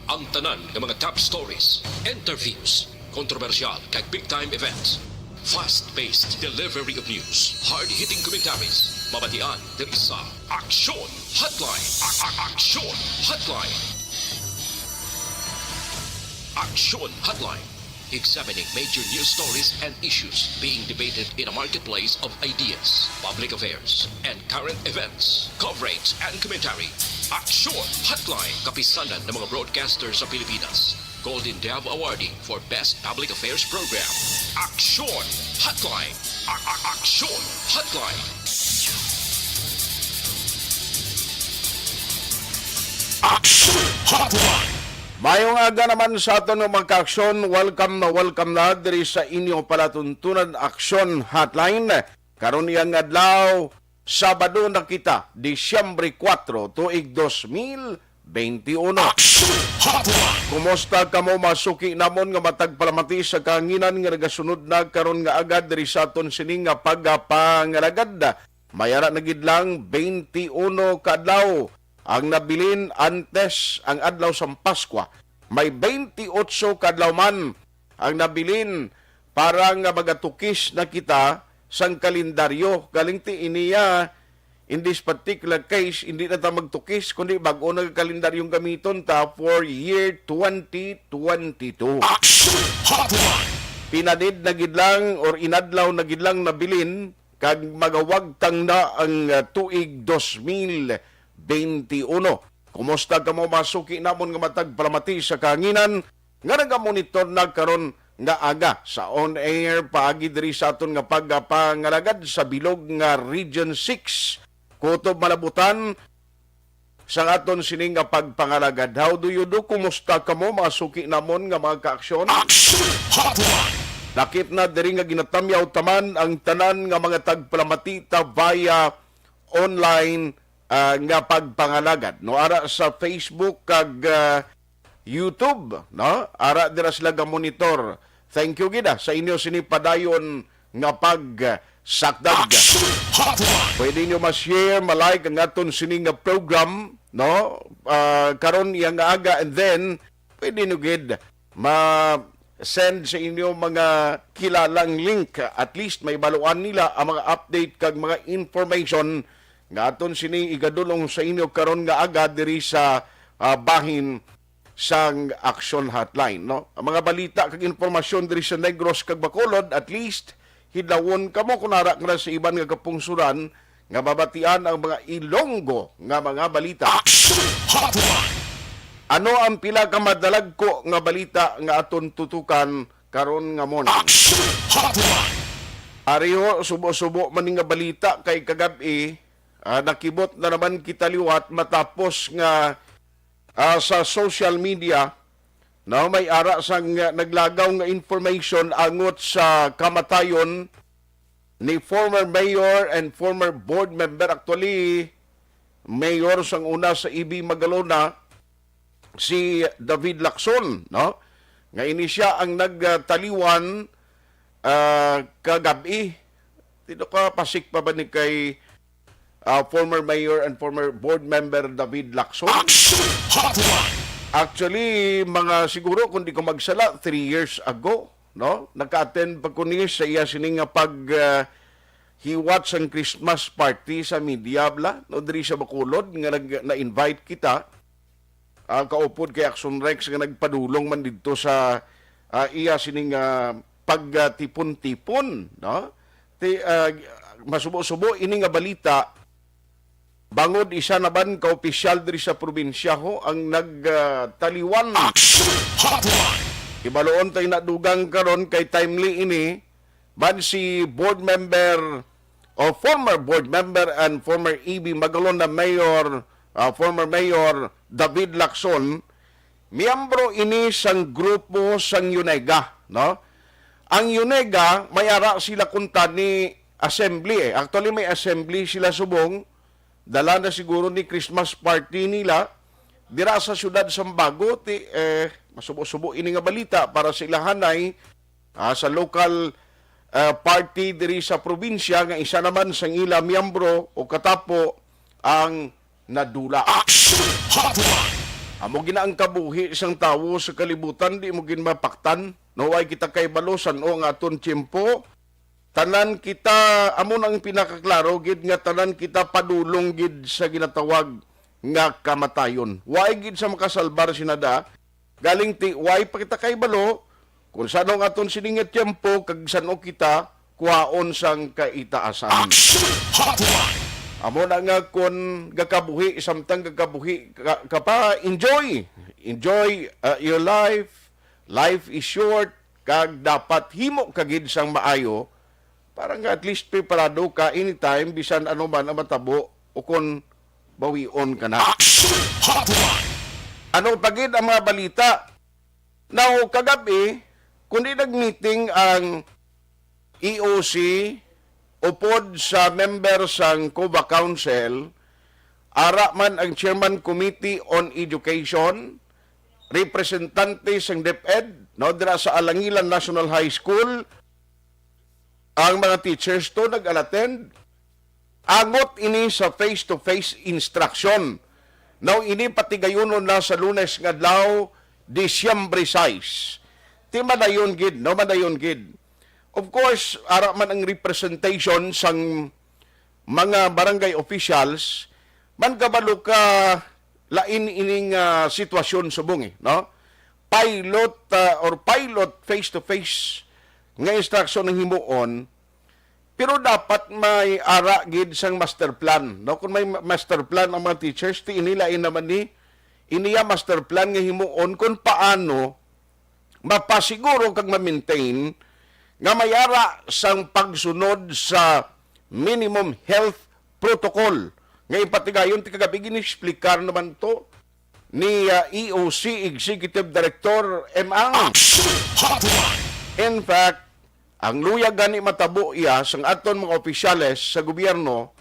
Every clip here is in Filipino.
Ang tanan ng mga top stories, interviews, kontrobersyal kag big-time events. Fast-paced delivery of news, hard-hitting commentaries, mabatian ng isa. Aksyon Hotline. Aksyon Hotline. Aksyon Hotline. Examining major news stories and issues being debated in a marketplace of ideas, public affairs, and current events. Coverage and commentary. Aksyon Hotline. Kapisanan ng mga broadcasters sa Pilipinas. Golden Dove Awarding for Best Public Affairs Program. Aksyon Hotline. Aksyon Hotline. Aksyon Hotline. Mayong aga naman sa aton ng magka-aksyon. Welcome na diri sa inyong palatuntunan Aksyon Hotline. Karon iyang adlaw, Sabado na kita, Disyembre 4, tuig 2021. Aksyon Hotline. Kumusta ka mo masuki namon nga matag palamati sa kahanginan nga nagasunod na karon nga agad diri sa aton sining nga pagpangalagad. Mayara na gid lang 21 ka adlaw ang nabilin antes ang adlaw sa Paskwa. May 28 kadlaw man ang nabilin para nga magatukis na kita sang kalendaryo. Galing ti iniya, in this particular case, hindi na ta magtukis, kundi bago na kalendaryong gamiton ta for year 2022. Aksyon Hotline. Pinadid na gidlang or inadlaw na gidlang nabilin kag magawagtang na ang tuig 2021. Kumusta ka mo masuki namon nga matag palamati sa kahanginan nga nagamonitor na karon nga aga sa on-air paagi diri sa aton nga pagpangalagad sa bilog nga Region 6 kutob malabutan sa aton sining nga pagpangalagad. How do you do? Kumusta ka mo masuki namon nga mga kaaksyon? Aksyon Hotline. Lakip na diri nga ginatamyaw taman ang tanan nga mga tagpalamatita via online nga pagpangalagad. No, ara sa Facebook kag YouTube, no? Ara dira sila ga monitor. Thank you gida sa inyo sinipadayon nga pagsakdag. Aksyon Hotline. Pwede nyo ma-share, ma-like ang aton sining nga program, no? Karon yang aga, and then pwede nyo gid ma-send sa inyo mga kilalang link. At least may baluan nila ang mga update kag mga information nga aton sini igadulong sa inyo karon nga aga diri sa bahin sang Aksyon Hotline, no? Ang mga balita kag informasyon diri sa Negros kag Bacolod, at least hidawon kamo kunara nga sa iban nga kapungsuran nga mabatian ang mga Ilonggo nga mga balita. Aksyon Hotline. Ano ang pila ka madalag ko nga balita nga aton tutukan karon nga morning? Aksyon Hotline. Ariho subo-subo man nga balita kay kagabi. Nakibot na naman kita liwat matapos nga sa social media, no, may ara sang naglagaw nga information angot sa kamatayon ni former mayor and former board member, actually mayor sang una sa EB Magalona, si David Lacson, no? Nga ini siya ang nagtaliwan kagabi. Dito ka pasik pa ba ni kay former mayor and former board member David Lacson? Aksyon Hotline. Actually, mga siguro kung di ko magsala, 3 years ago, no? Naka-attend pa ko niya sa iya sining nga pag hiwat sang Christmas party sa Mediabla, no, diri sa Bacolod nga na-invite kita. Kaupod kay Aksyon Rex nga nagpadulong man dito sa iya sining pagtipon-tipon, no? Masubo-subo ini nga balita. Bangod isa naman ka-opisyal diri sa probinsya ho ang nagtaliwan. Aksyon Hotline. Ibaloon tayo nadugang karon kay timely ini ban si board member o former board member and former EB Magalona mayor, former mayor David Lacson, miyembro ini sang grupo sang Yunega, no? Ang Yunega may ara sila kunta ni assembly. Actually may assembly sila subong. Dala na siguro ni Christmas party nila dira sa syudad Sambago, masubo-subo ini nga balita para sa ilahanay sa local party diri sa probinsya nga isa naman sang ila miyembro o katapo ang nadula. Aksyon Hotline. Amo gina ang kabuhi isang tawo sa kalibutan, di mo gin mapaktan. Naway kita kay balosan o nga aton tiyempo. Tanan kita, amo nang pinakaklaro, gid nga tanan kita padulong gid sa ginatawag nga kamatayon. Way gid sa makasalbar sinada, galing ti, way pa kita kay balo, kung saan ang aton siningat tiyempo, kag saan kita, kuhaon sang kaitaasan. Aksyon Hotline. Amo na nga kung gakabuhi, samtang gakabuhi ka pa, enjoy. Enjoy your life. Life is short. Kag dapat himo kagid sang maayo. Para nga at least preparado ka anytime, bisan ano man ang matabo, o kung bawion ka na. Aksyon Hotline. Ano pagid ang mga balita? Now, kagabi, kundi nag-meeting ang EOC, upod sa member sang COVA Council, ara man ang Chairman Committee on Education, representante sang DepEd, no, dira sa Alangilan National High School, ang mga teachers to nag-attend, agot ini sa face-to-face instruction. Now, ini patigayunon na sa Lunes nga adlaw, Disyembre 6. Ti madayon gid, no, madayon gid. Of course, ara man ang representation sang mga barangay officials, man kabalo ka lain ining sitwasyon subong no? Pilot or pilot face-to-face nga instruction ng himuon, pero dapat may ara gid sang master plan. No? Kung may master plan ang mga teachers, ti inilain naman ni iniya master plan nga himuon kung paano mapasiguro kag ma-maintain nga mayara sang pagsunod sa minimum health protocol. Nga ipatigayon, ti kagabi gini-explicar naman to ni EOC Executive Director Emang. Aksyon Hotline. In fact, ang luya gani matabo iya sang aton mga opisyales sa gobyerno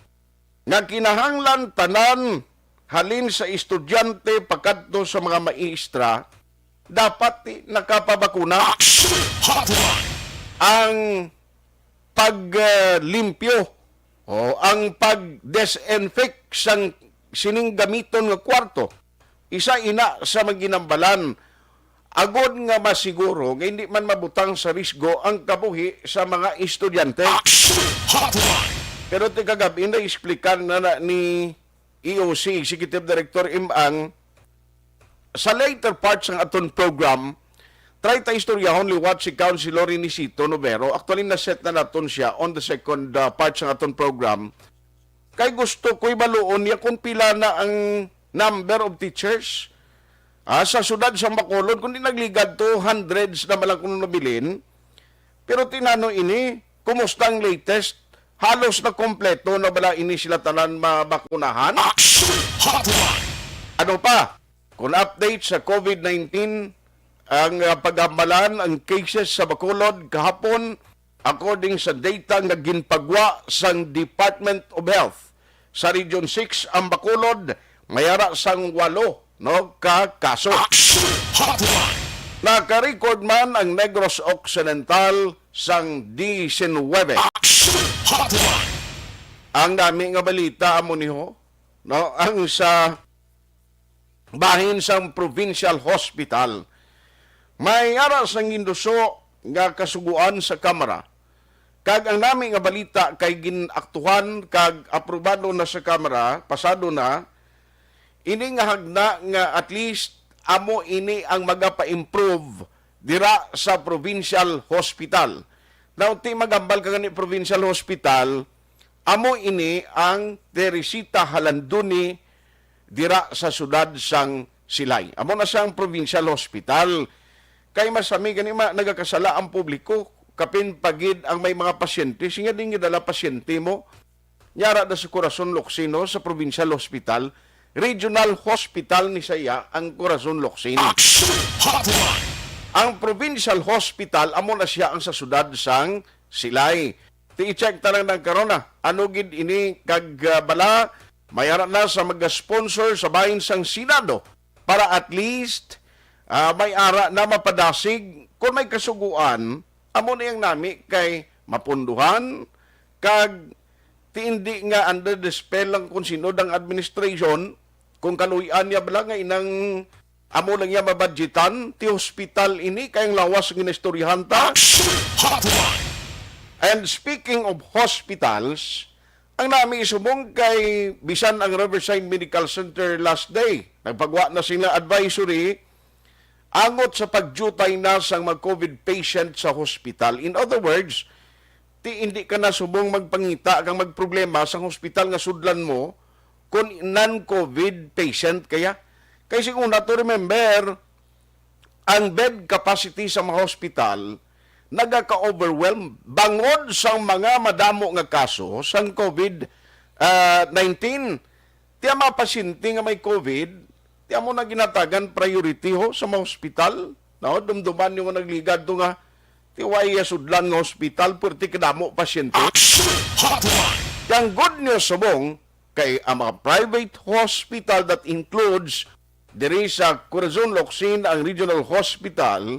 nga kinahanglan tanan halin sa estudyante pagkadto sa mga maestra dapat nakapabakuna. Aksyon Hotline. Ang paglimpyo o ang pag-disinfect sang sining gamiton nga kwarto, isa ina sa maginambalan agod nga masiguro nga hindi man mabutang sa risgo ang kabuhi sa mga estudyante. Aksyon Hotline. Pero ti kagabi na explican na ni EOC Executive Director Imang sa later parts ng aton program. Try ta istoryahon liwat si Councilor Inisito Novero. Actually, naset na naton siya on the second part ng aton program. Kay gusto ko'y baluon niya kung pila na ang number of teachers sa sudad sa Bacolod. Kundi nagligad to, hundreds na malang kung nabilin. Pero tinano ini, kumusta ang latest? Halos na kompleto na bala ini sila tanan mabakunahan? Aksyon Hotline. Ano pa? Kung update sa COVID-19, ang pagamalan ang cases sa Bacolod kahapon according sa data nga ginpagwa sang Department of Health sa Region 6 ang Bacolod mayara sang 8 ka kaso. Aksyon Hotline. Naka-record man ang Negros Occidental sang 19. Aksyon Hotline. Ang dami nga balita amo niho, no, ang sa bahin sang Provincial Hospital may aras ng induso nga kasuguan sa Kamara. Kag ang nami nga balita kay ginaktuhan kag aprobado na sa Kamara, pasado na, ini nga hagna nga at least amo ini ang magapa-improve dira sa Provincial Hospital. Now, ti magambal ka gani Provincial Hospital, amo ini ang Teresita Halanduni dira sa sudad sang Silay. Amo na siyang Provincial Hospital. Kay masami ganima nagakasala ang publiko kapin pagid ang may mga pasyente singa din gidala pasyente mo nyara da sa Corazon Locsino sa Provincial Hospital, Regional Hospital ni saya ang Corazon Locsino. Aksyon Hotline. Ang Provincial Hospital amo na siya ang sa sudad sang Silay. Ti-check ta lang ng corona ano gid ini kag bala mayara na sa mag-sponsor sa bahin sang Senado para at least may ara na mapadasig kung may kasuguan amo na yang nami kay mapunduhan kag ti hindi nga under the spell lang kung sinod ang administration kung kaluyan niya bala nga inang amo lang yan mabadgetan, ti hospital ini, kayang lawas ng inestoryahan ta. Action Hotline. And speaking of hospitals, ang nami isumong kay bisan ang Riverside Medical Center last day. Nagpagwa na sila advisory angot sa pagjutay na sang mag-COVID patient sa hospital. In other words, hindi ka na subong magpangita kang magproblema sa hospital nga sudlan mo kung non-COVID patient kaya. Kasi kung na to remember, ang bed capacity sa mga hospital nagaka-overwhelm bangod sang mga madamo nga kaso sang COVID-19. Tiya mga pasyente nga may COVID, tiya mo na ginatagan priority ho sa mga hospital. No, dumduman yung nagligad do nga tiwaya sudlan ng hospital purti kadamo pasyente. Action Hotline. Yang good news subong kay ang mga private hospital that includes diri sa Corazon Locsin ang regional hospital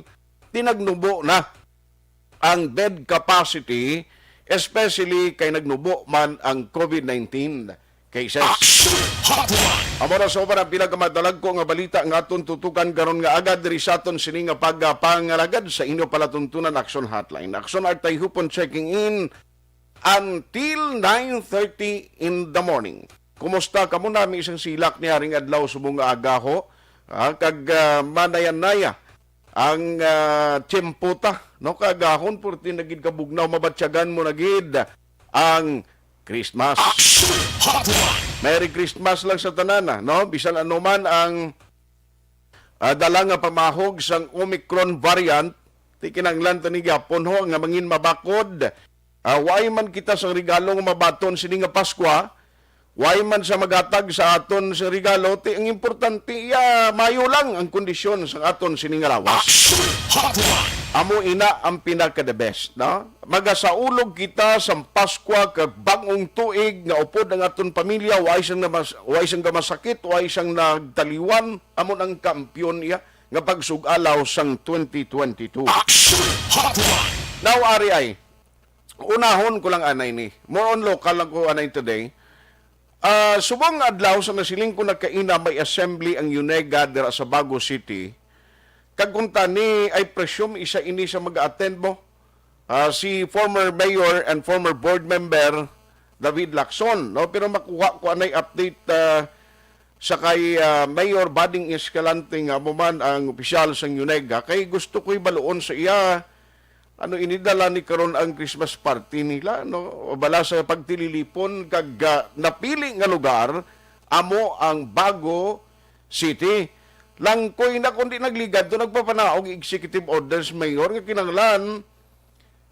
tinagnubo na ang bed capacity, especially kay nagnubo man ang COVID-19 cases. Action Hotline. Amo na sober ang pinakamadalag ko nga balita nga aton tutukan karon nga agad diri sa aton sini nga pagpangalagad sa inyo palatuntunan Aksyon Hotline. Aksyon at Tayhopon checking in until 9:30 in the morning. Kumusta ka mo nami isang silak ni haring adlaw subong nga agaho kag manayan-naya ang tiyemputa, no, kagahon purti nagid kabugnaw mabatsyagan mo nagid ang Christmas. Action Hotline. Merry Christmas lang sa tanan, no? Bisan ano man ang dala nga pamahog sang Omicron variant, ti kinanglan tani gyapon ho nga mangin mabakod. Way man kita sang regalo nga mabaton sini nga Paskwa, way man sa magatag sa aton sa regalo, ti ang importante mayo lang ang kondisyon sa aton sini nga lawas. Action Hotline. Amo ina ang pinaka-the best, no? Magasaulog kita sa Paskwa kag bag-ong tuig nga upod ang aton pamilya, way siyang gamasakit, way siyang nagtaliwan, amo ang kampiyon iya nga pagsugalaw sang 2022. Action Hotline. Now, ari ay, unahon ko lang anay ni. More on local lang ko anay today. Subong adlaw sa nasiling ko nagkaina may assembly ang UNEGA dira sa Bago City. Kagkunta ni I presume isa ini sa mag-attend mo. Si former mayor and former board member David Lacson, no? Pero makuha ko anay update sa kay Mayor Bading Escalante nga mo man ang opisyal sa UNEGA kay gusto ko'y baluon sa iya inidala ni karon ang Christmas party nila, no? Bala sa pagtililipon kag napili nga lugar amo ang Bago City. Langkoy na kundi nagligad to nagpapanaog executive orders mayor nga kinanglan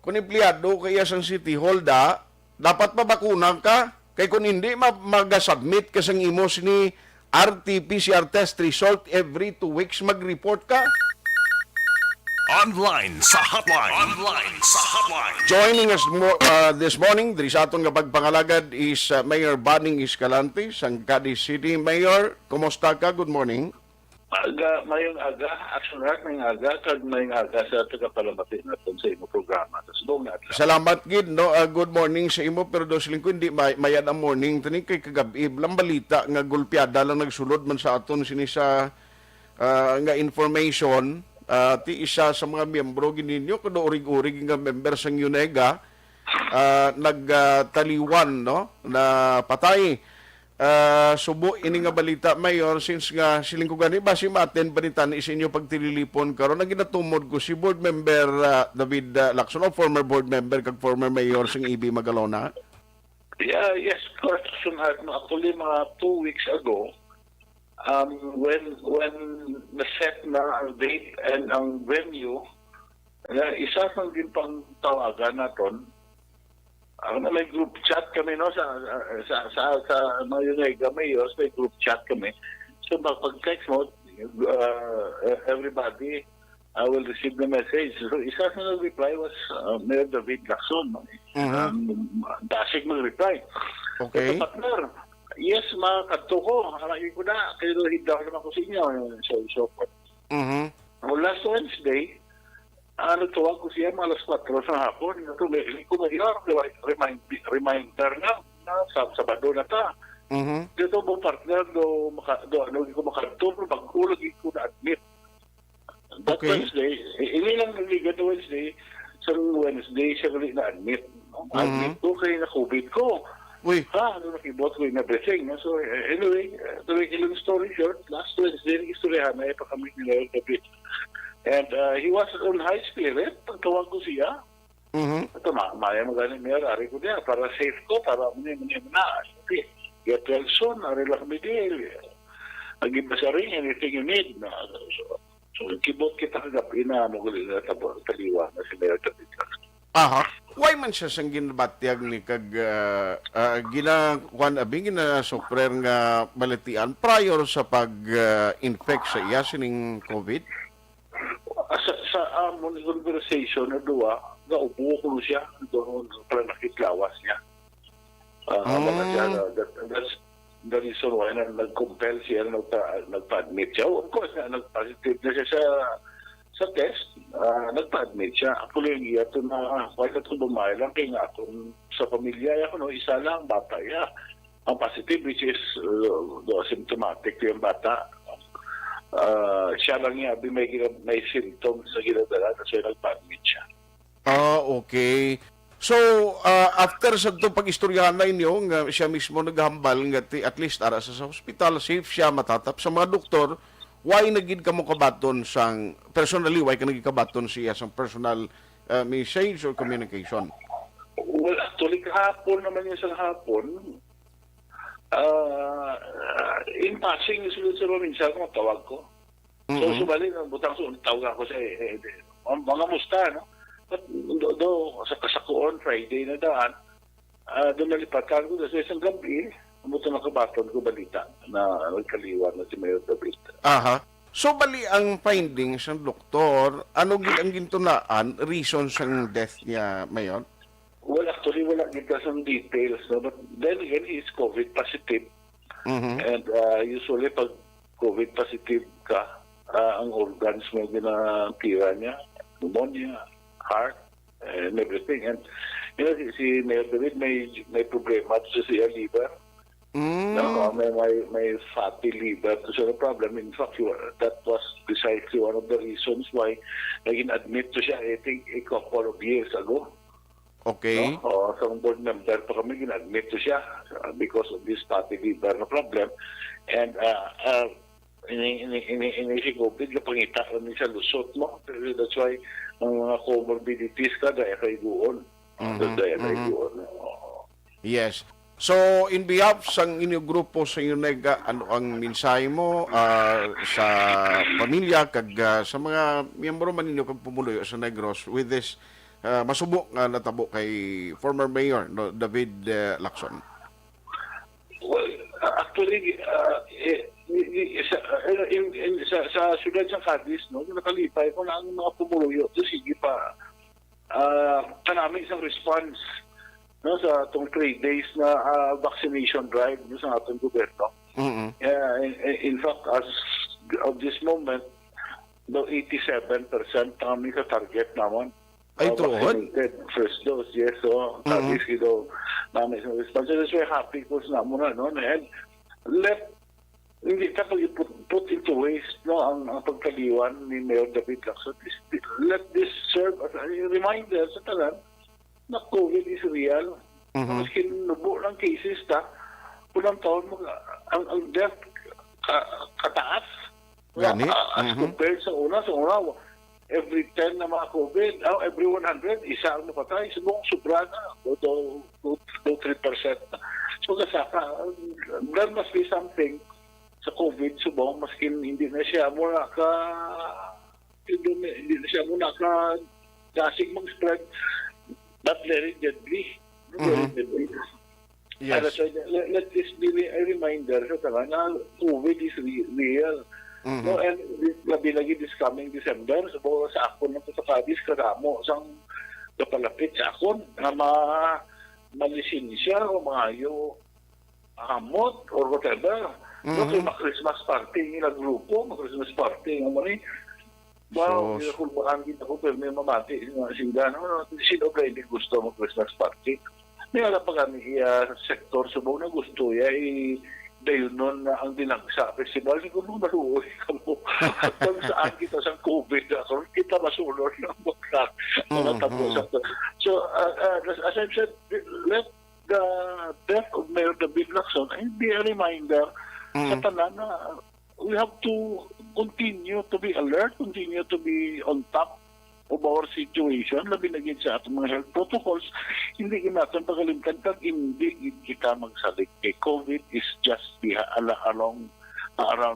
kung empleyado kaya sang City Hall dapat mabakuna ka kay kung hindi mag-submit ka sang imo ni RT-PCR test result every 2 weeks mag-report ka. Online sa hotline. Online sa hotline. Joining us this morning, diri sa aton nga pagpangalagad is Mayor Bading Escalante, sang Cadiz City. Mayor, kumusta ka? Good morning. Mayong aga, action heart, mayong aga, kag mayong aga sa tagapalamati natin sa imo programa. Tapos na atla. Salamat gid, no? Good morning sa imo, pero dos lingko hindi mayad ang morning. Tani kay kagabi, lang balita nga gulpiada lang nagsulod man sa aton sini sa nga information. Ti isa sa mga miyembro gininyo kuno urig-urig nga member sang UNEGA nagtaliwan, no, na patay. Subo ini nga balita mayor since nga siling ko gani basi ma-attend panitan is inyo pagtililipon karon ang ginatumod ko si board member David Lacson, former board member kag former mayor sang EB Magalona. Yeah, yes, correction heart. No, actually, mga 2 weeks ago, when na-set na ang date and ang venue, isa sang din pang tawagan naton. May group chat kami, no, sa mga UNEGA mayors, may group chat kami. So pag-text mo, everybody will receive the message. So isa sa nag-reply was Mayor David Lacson. Dasig mag-reply. Okay. So, partner, yes, mga kanto ko, halakin ko na, pero hindi ako naman ko sa inyo. So forth. Last Wednesday, nagtawag ko siya mga alas 4 sa hapon. Hindi ko reminder na Sabado na ta. Dito mo partner, hindi ko makanto, pag-ulag ko na-admit. Okay. Wednesday, hindi lang naligat na Wednesday, sa Wednesday siya ulit na-admit. Admit ko kaya na COVID ko. Uy, Nakibot ko yung everything. No? So, anyway, to make a long story short, last Wednesday, nag-istoryahan na pa kami nila yung gabi. And he was on high spirit. Pagtawag ko siya, ito, maya mo ganin niya, ari ko niya, para safe ko, para muna na. Okay, get well soon, ari lang kami deal. Nag-iba sa ring, anything you need. No? So, kibot kita kagabi na magulit na taliwa na si Mayor David. aha. Why man siya sang ginabatyag ni kag ginakuan abing ginasufrer nga balitian prior sa pag-infect sa iya sining COVID? Sa amon conversation na duwa, naupo ko siya doon para nakiklawas niya. That's the reason why nag-compel siya nagpa-admit siya. Of course, nag-positive na siya sa test, nagpa-admit siya. Ako lang iya ito na, why ka ito bumayad lang kaya nga akong sa pamilya ako, no, isa lang, bata ya. Ang positive, which is symptomatic yung bata. Siya lang niya, may symptoms na ginadala, so nagpa-admit siya. Okay. So, after sa ito pag-istoryahan na inyo, nga siya mismo naghambal, nga at least ara sa hospital, safe siya, matatap sa mga doktor, why nagid ka mo kabaton sang, personally, why ka nagid kabaton siya sang personal message or communication? Well, actually, kahapon naman yung sa hapon, in passing, sunod sa minsan kung tawag ko. So, subali, butang tawag ako sa mga musta, no? But sa kasakuon, Friday na daan, doon nalipatan ko sa isang gabi, buto na kabaton ko balita na nagkaliwan na si Mayor David. Aha. So, bali ang findings ng doktor, ano ang gintunaan, reason sa death niya, Mayor? Well, actually, wala kita some details. No? But then again, he is COVID positive. And usually, pag COVID positive ka, ang organs mo ginapira niya, pneumonia, heart, and everything. And you know, si Mayor David may problema sa siya liver. No, may fatty liver. So the problem, in fact, that was precisely one of the reasons why naging admit to siya, I think, a couple of years ago. Okay. No? Sa board member pa kami, gin-admit to siya because of this fatty liver na problem. And ini-COVID, kapangita kami sa lusot mo. That's why, ang mga comorbidities ka, dahil kay doon. Yes. So, in behalf sa inyong grupo sa inyo, ano ang mensahe mo sa pamilya, kag sa mga miyembro man ninyo kag pumuloy sa Negros with this masubok nga natabo kay former Mayor David Lacson? Well, actually, sa siyudad sa Cadiz, no, nakalipay ko na ang mga pumuluyo. So, sige pa, kanami isang response no, sa itong 3 days na vaccination drive no, sa ating gobyerno. In fact, as of this moment, no, 87% kami sa target naman. Ay, vaccinated first dose, yes. So, Cadiz, namin isang response. So, that's why happy ko sa naman, no? And hindi ka put into waste no, ang pagkaliwan ni Mayor David Lacson. Let this serve as a reminder sa talan na COVID is real. Maski nubo ng cases pulang taon mo, ang death kataas. As compared sa una, every 10 na mga COVID, every 100, isa ang napatay. So, sobra na, 2-3%. So, kasaka, there must be something sa COVID, subong, maski hindi na siya muna dasig mag-spread, but very deadly. Very deadly. Yes. So, let this be a reminder sa taga na COVID is real. No, and labi-lagi this coming December, so sa akon ng sa Cadiz, karamo, sang kapalapit sa akon, na malisensya o maayo hamot or whatever. No, kaya ma-Christmas party, ilang grupo, ma-Christmas party, ang mali. Wow, kulbaan kita ko, pero may mamati, sila, no, sino ba hindi gusto mag-Christmas party? May alam pa kami sa sektor subong na gusto, dayon nun na ang dinagsa festival, siguro maluoy ka mo. Kung saan kita sa COVID, so kita masulor ng buklat. So, as I said, let the death of Mayor David Lacson be a reminder sa tanan na we have to continue to be alert, continue to be on top of our situation, labi na gid sa atong mga health protocols. Hindi natin pagalimutan kag hindi kita magsalig kay COVID is just around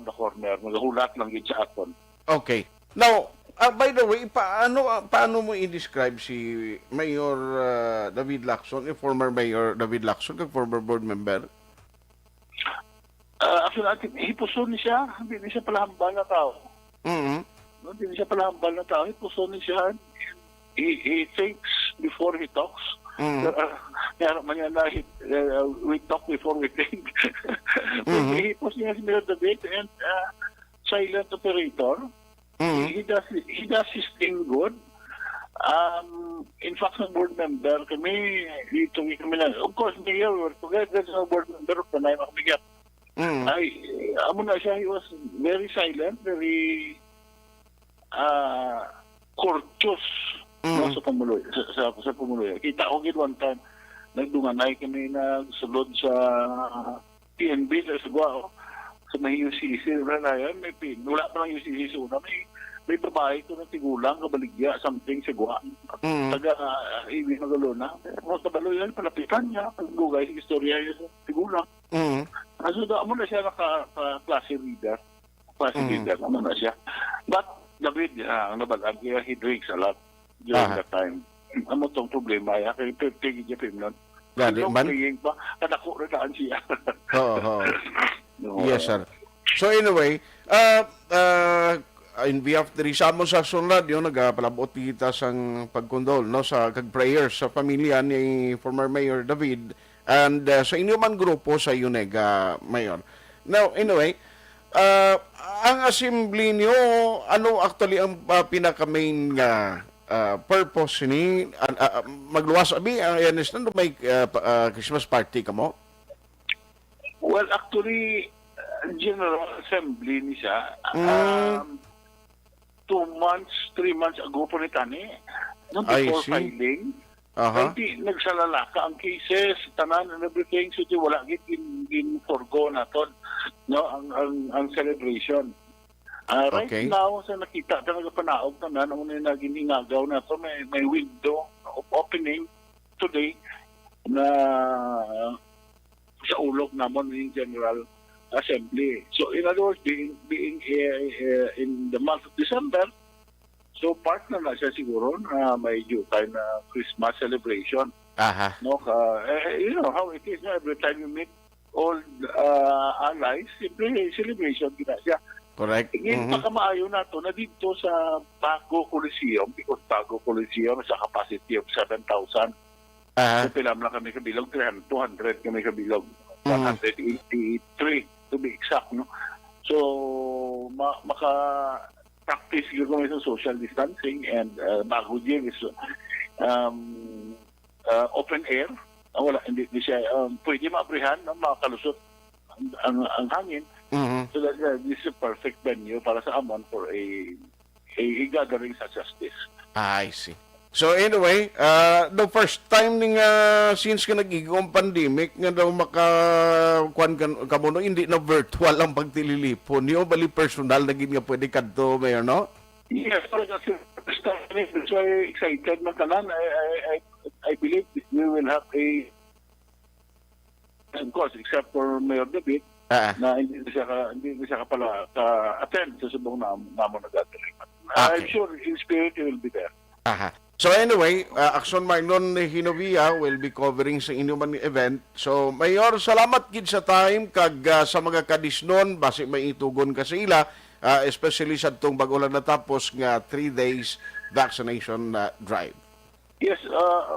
the corner. Magahulat lang gid sa aton. Okay. Now, by the way, paano mo i-describe si Mayor David Lacson, former Mayor David Lacson, kag former board member? Actually, hipuson siya. Hindi siya palahambal na tao. Hindi siya palahambal na tao. Hipuson siya. He thinks before he talks. We talk before we think. Hipos niya si Mayor David and silent operator. He does his thing good. In fact, ng board member, kami na, of course, Mayor, we're together sa board member, panay makabigyan. Amo na siya, he was very silent, very courteous sa pumuloy. Sa pumuloy. Kita ko gid one time, nagdunganay kami nagsulod sa PNB sa Guao. Sa may UCC, wala pa lang UCC una, may babae ko na tigulang, kabaligya, something sa Guao. Taga Iwi Magalona. Mga kabalo yan, palapitan niya, paglugay sa istorya yun sa tigulang. So, amo na siya naka-classy leader. Amo na siya. But, David, ang nabalag, he drinks a lot during that time. Amo tong problema, kaya tigil niya film nun. Playing pa, kadako rin siya. Yes, sir. So, anyway, in behalf of Rizamo sa Sunod, yun, nagpalabot kita sang pagkondol, no, sa kag-prayers sa pamilya ni former Mayor David and sa inyo man grupo sa UNEG, Mayor. Now, anyway, ang assembly niyo, ano actually ang pinaka-main purpose ni magluwas abi, I understand, may Christmas party ka mo? Well, actually, General Assembly ni siya. 2 months, 3 months ago po ni Tani, before filing, hindi nagsalalaka ang cases, tanan and everything, so wala gid forgo naton, no, ang celebration. Right now, sa nakita talaga panaog tanan, ang una giningagaw na to, may window of opening today na sa ulog namon ng General Assembly. So in other words, being in the month of December, so part na siya siguro na may due time na Christmas celebration. No, you know how it is, no? Every time you meet old allies, celebration gina siya. Correct. Ngayon, pakamaayo na to na dito sa Bago Coliseum, because Bago Coliseum sa capacity of 7,000. So pilam lang kami kabilog, 200 kami kabilog. 183 to be exact, no? So, maka-practice yun kami sa social distancing and Bago Gym is open air. Wala, hindi siya, pwede maabrihan, no? Makalusot ang hangin. So that this is a perfect venue para sa Amon for a gathering such as this. I see. So anyway, the first time ning since ka nagigong pandemic nga daw makakuan ka mo no, hindi na virtual ang pagtililipon niyo, bali personal na gid nga pwede kadto, Mayor, no? Yes, pero that's so excited na tanan. I believe we will have a, of course, except for Mayor David, na hindi siya pala attend sa subong namon na gathering. I'm sure in spirit he will be there. So anyway, Aksyon Marlon Hinovia will be covering sa inyo man event. So Mayor, salamat gid sa time kag sa mga kadisnon base may itugon ka sa ila, especially sa tong bago lang natapos nga 3 days vaccination drive. Yes,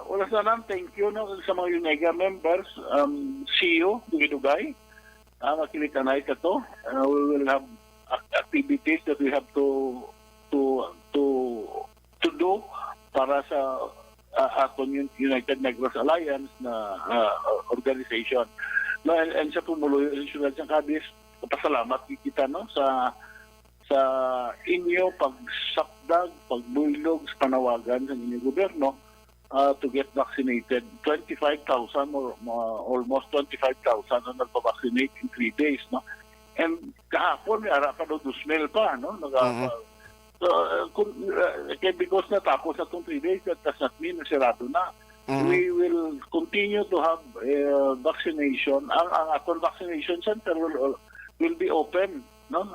wala sana, thank you no, sa mga UNEGA members, CEO, Dugay. Makilitanay ka to. We will have activities that we have to do para sa aton United Negros Alliance na organization. No, and sa pumuloy yung syudad ng Cadiz, pasalamat kita no sa inyo pagsakdag, pagbulog sa panawagan sa inyong gobyerno to get vaccinated. 25,000 or almost 25,000 na nagpa-vaccinate in 3 days, no? And kahapon may ara pa do 2,000 pa, no? Because natapos na itong 3 days, that does not mean na sirado na. We will continue to have vaccination. Ang atong vaccination center will be open, no?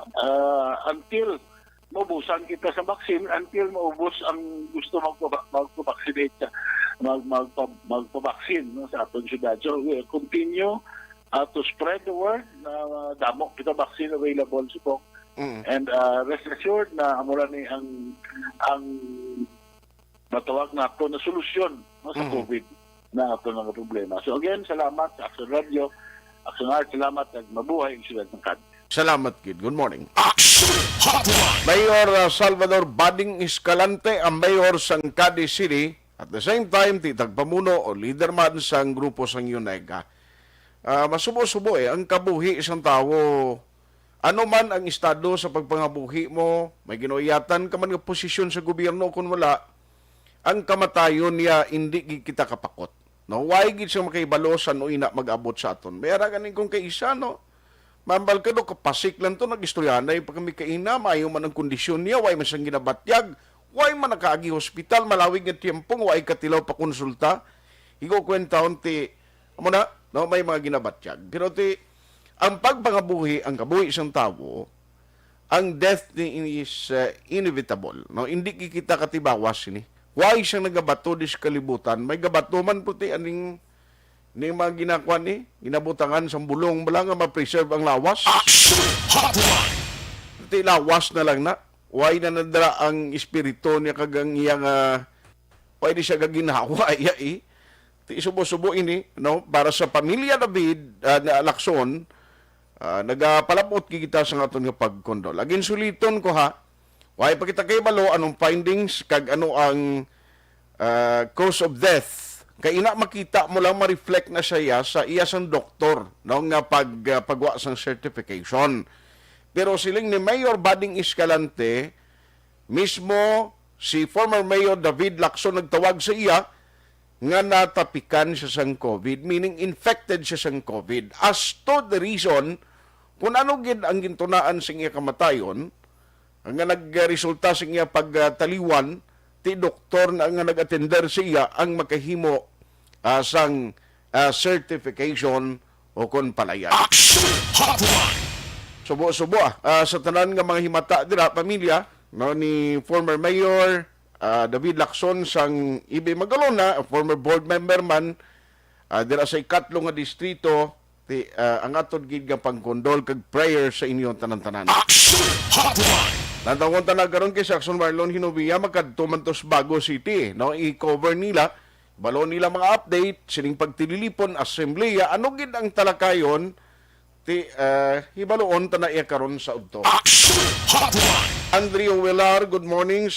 Until maubusan kita sa vaccine, until maubos ang gusto magpa-vaccinate, magpa-vaccine, no, sa atong syudad. So we will continue to spread the word na damo kita vaccine available sa and rest assured na amura ni ang matawag na ito na solusyon, no, sa COVID na ito ng problema. So again, salamat sa Aksyon Radio, Aksyon Art, salamat at mabuhay ang syudad ng Cadiz. Salamat, Kid. Good morning. Action Hotline. Mayor Salvador Bading Escalante, ang mayor sang Cadiz City, at the same time, titagpamuno o leader man sang grupo sang UNEGA. Masubo-subo ang kabuhi isang tao. Ano man ang estado sa pagpangabuhi mo, may ginuyatan ka man ng posisyon sa gobyerno kung wala, ang kamatayon niya hindi kita kapakot. No, why gid siya makaibalo sa no ina mag-abot sa aton. Mayara ganing kung kaisa, no? Mambal ka do, kapasik lang to, nag-istoryanay, pag kami kaina, mayo man ang kondisyon niya, way man siyang ginabatyag, way man nakaagi hospital, malawig nga tiyempong, way katilaw pa konsulta. Higo kwentaon ti, amo na, no, may mga ginabatyag. Pero ti, ang pagpangabuhi, ang kabuhi isang tao, ang death ni is inevitable. No? Hindi kikita katibawas ini. Why siyang nagabato dis kalibutan? May gabato man puti aning ni mga ginakuan ni, ginabutangan sa bulong, wala nga ma-preserve ang lawas. Action Hotline. Puti lawas na lang na. Why na nadala ang espiritu niya kagang iyang, pwede siya gaginawa, iya Ti subo-subo ini, no? Para sa pamilya David, na Aksyon, nagapalabot kita sa aton nga pagkondol. Agin suliton ko ha, why pa kita kay balo anong findings kag ano ang cause of death. Kay ina makita mo lang ma-reflect na siya sa iya sang doktor, no, nga pagwa sang certification. Pero siling ni Mayor Bading Escalante, mismo si former Mayor David Lacson nagtawag sa iya nga natapikan siya sang COVID, meaning infected siya sang COVID. As to the reason kung ano gid ang gintunaan sa iya kamatayon, nga nagresulta sa iya pagtaliwan, ti doktor na nga nag-attender sa iya ang makahimo sang certification o kon palayan. Action Hotline. Subo-subo sa tanan nga mga himata dira pamilya, no, ni former Mayor David Lacson sang Ibe Magalona, former board member man dira sa ikatlo nga distrito, ang atod gid nga pangkondol kag prayer sa inyong tanan-tanan. Action Hotline. Nantawon tanag karon kay Saxon Marlon Hinovia magkadto man tos Bago City, no, i-cover nila balo nila mga update sining pagtililipon assembleya, ano gid ang talakayon ti hibaloon ta na iya karon sa udto. Action Hotline. Andrea Velar, good morning.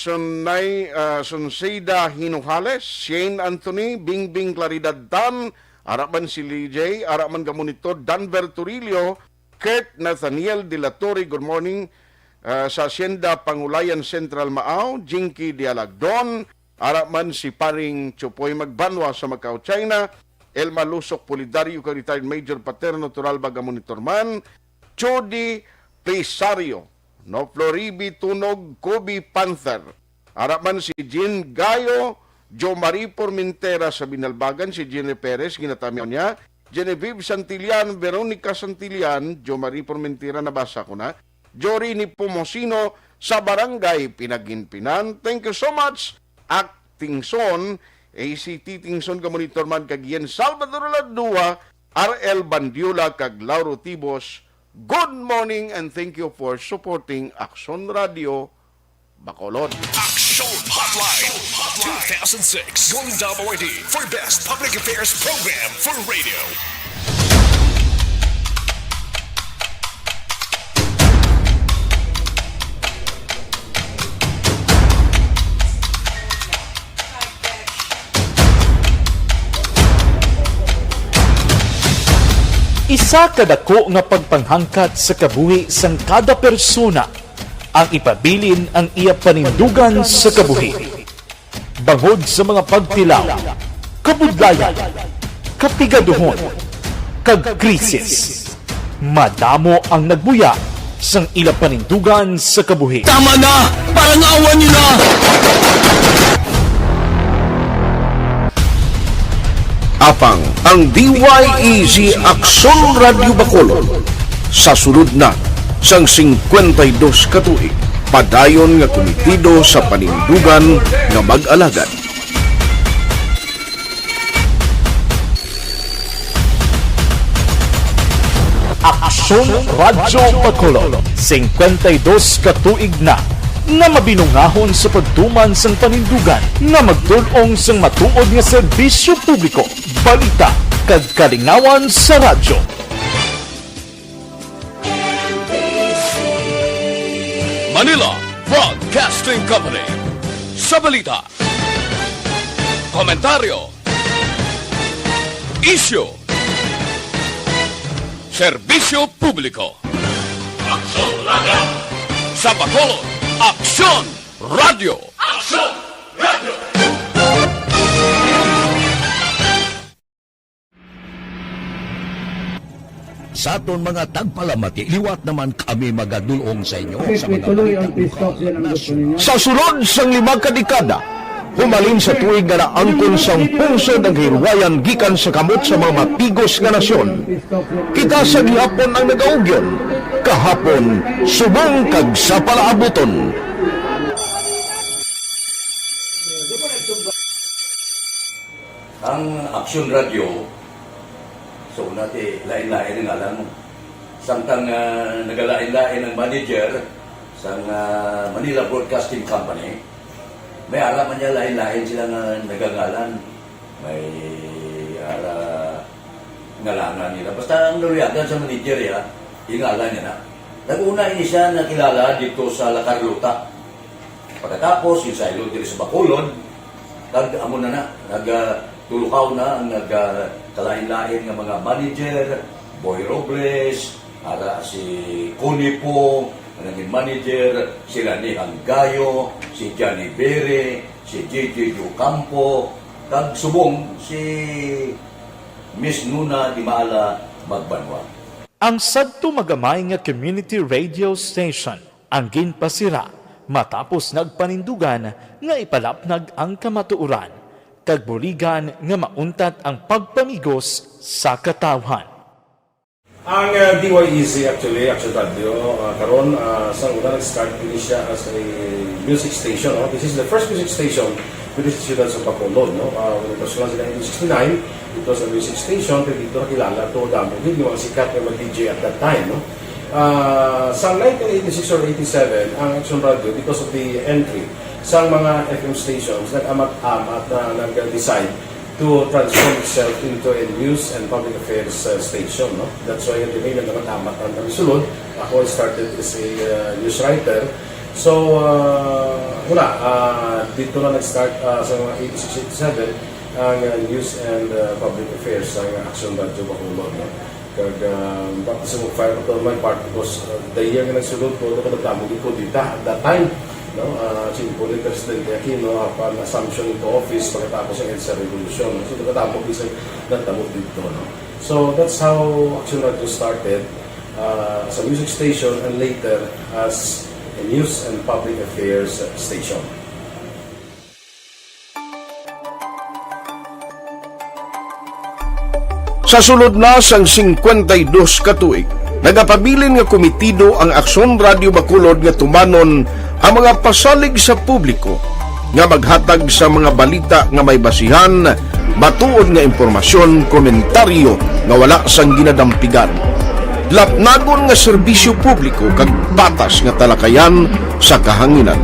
Sonseida Hinojales, Shane Anthony, Bingbing Claridad Tan, Araman si Lijay, Araman Gamonitor, Danver Turilio, Kurt Nathaniel De La Torre, good morning. Sa Hacienda Pangulayan Central Maaw, Jinky Dialagdon, Araman si Paring Chupoy Magbanwa sa Macau, China, Elma Lusok Polidario, retired Major Paterno Turalba Gamonitor Man, Chody Pesario, no, Floribi Tunog, Kobe Panther, Araman si Jean Gayo, Jo Marie Pormentera sa Binalbagan, si Jenny Perez, ginatamihan niya, Genevieve Santillan, Veronica Santillan, Jo Marie Pormentera, nabasa ko na, Jory ni Pomosino sa Barangay Pinaginpinan. Thank you so much, Acting Son, ACT Tingson ka monitor man kag Yen Salvador Ladua, RL Bandiola kag Lauro Tibos. Good morning and thank you for supporting Aksyon Radio Bacolod. Action Hotline 2006 Golden Dome Award for Best Public Affairs Program for Radio. Isa kadako nga pagpanghangkat sa kabuhi sang kada persona ang ipabilin ang iya panindugan sa kabuhi. Bangod sa mga pagtilaw, kabudlayan, kapigaduhon, kag krisis. Madamo ang nagbuya sang ila panindugan sa kabuhi. Tama na! Parang awan niyo na! Apang ang DYEZ Aksyon Radio Bacolod sa sulod na sang 52 ka tuig padayon nga komitido sa panindugan nga mag-alagad. Aksyon Radio Bacolod 52 ka tuig na nga mabinungahon sa pagtuman sang panindugan nga magdulong sang matuod nga serbisyo publiko, balita kag kalingawan sa radyo. Manila Broadcasting Company. Sa balita, komentaryo, isyu, serbisyo publiko. Aksyon Radio! Sa Bacolod, Aksyon Radio! Aksyon Radio! Sa aton mga tagpalamati, liwat naman kami magadulong sa inyo sa mga Tuloy ang peace-talk, yan ang gusto ninyo. Sa sulod sang 5 ka dekada, humalin sa tuig nga naangkon sang pungsod ang hirwayan gikan sa kamot sa mga mapigos nga nasyon. Kita sa gihapon ang nagaugyon, kahapon subong kag sa palaabuton. ang Aksyon Radio. So nati lain-lain ang alam mo. Samtang nagalain-lain ang manager sa Manila Broadcasting Company, may alaman niya lain-lain sila nga nagangalan. May ngalangan nila. Basta ang naluyagan sa manager ya, ingalan niya na. Nag-una ini siya nakilala dito sa La Carlota. Pagkatapos, yung sa ilog dito sa Bacolod, amo na nagtulukaw na ang nagkalain-lain ng mga manager, Boy Robles, si Cunipo, naging manager, sila ni Hanggayo, si Johnny Bere, si JJ Campo, kag subong si Miss Nuna Di Maala Magbanwa. Ang sadto magamay nga community radio station ang ginpasira matapos nagpanindugan nga ipalapnag ang kamatuoran kag buligan nga mauntat ang pagpamigos sa katawhan. Ang DYEZ actually, Aksyon Radio, karon sa una nag-start din siya as a music station. No? This is the first music station with the students of Bacolod. No? When it was launched in 1969, it was a music station, pero dito nakilala to damo din yung mga sikat na mag-DJ at that time. No? Sa 1986 or 87, ang Aksyon Radio, because of the entry sa mga FM stations, nag-amat-amat na nag-decide to transform itself into a news and public affairs station. No? That's why yung remain na naman-amat ang sulod. Ako started as a news writer. So, dito na nag-start sa mga 86-87 ang news and public affairs ng Aksyon Radio Bacolod. No? Kag bakit sa mag-fire ito my part because the year na nagsulod ko, ito nagtamog ko dito at that time. No, Singapore President Aquino upon assumption into office pagkatapos ng EDSA Revolution. So, nagtamog dito. No? So, that's how Aksyon Radio started as a music station and later as a news and public affairs station. Sa sulod na sang 52 ka tuig, nagapabilin nga komitido ang Aksyon Radio Bacolod nga tumanon ang mga pasalig sa publiko nga maghatag sa mga balita nga may basihan, matuod nga impormasyon, komentaryo nga wala sang ginadampigan. Lapnagon nga serbisyo publiko kag batas nga talakayan sa kahanginan.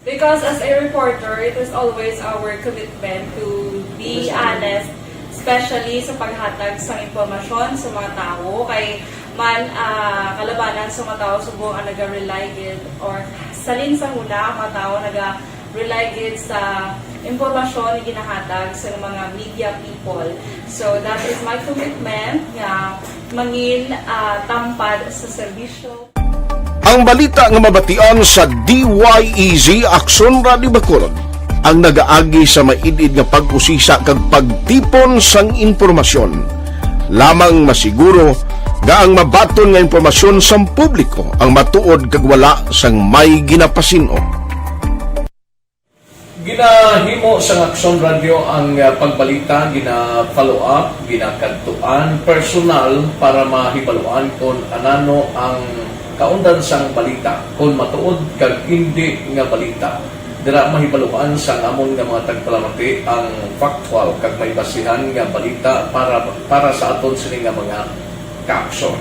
Because as a reporter, it is always our commitment to be honest, especially sa paghatag sa impormasyon sa mga tao kay man kalabanan sa mga tao subong ang naga-rely or salin sa huna ang mga tao rely gid sa impormasyon na ginahatag sa mga media people. So that is my commitment nga mangin tampad sa serbisyo. Ang balita nga mabatian sa DYEZ Aksyon Radio Bacolod ang nagaagi sa maidid nga pag-usisa kag pagtipon sang impormasyon. Lamang masiguro nga ang mabaton nga impormasyon sa publiko ang matuod kag wala sang may ginapasino. Ginahimo sa Aksyon Radio ang pagbalita, gina-follow up, ginakadtuan personal para mahibaluan kung anano ang kaundan sang balita, kung matuod kag hindi nga balita. Dira mahibaluan sang amon nga mga tagpalamati ang factual kag may basihan nga balita para sa aton sini nga mga kaaksyon.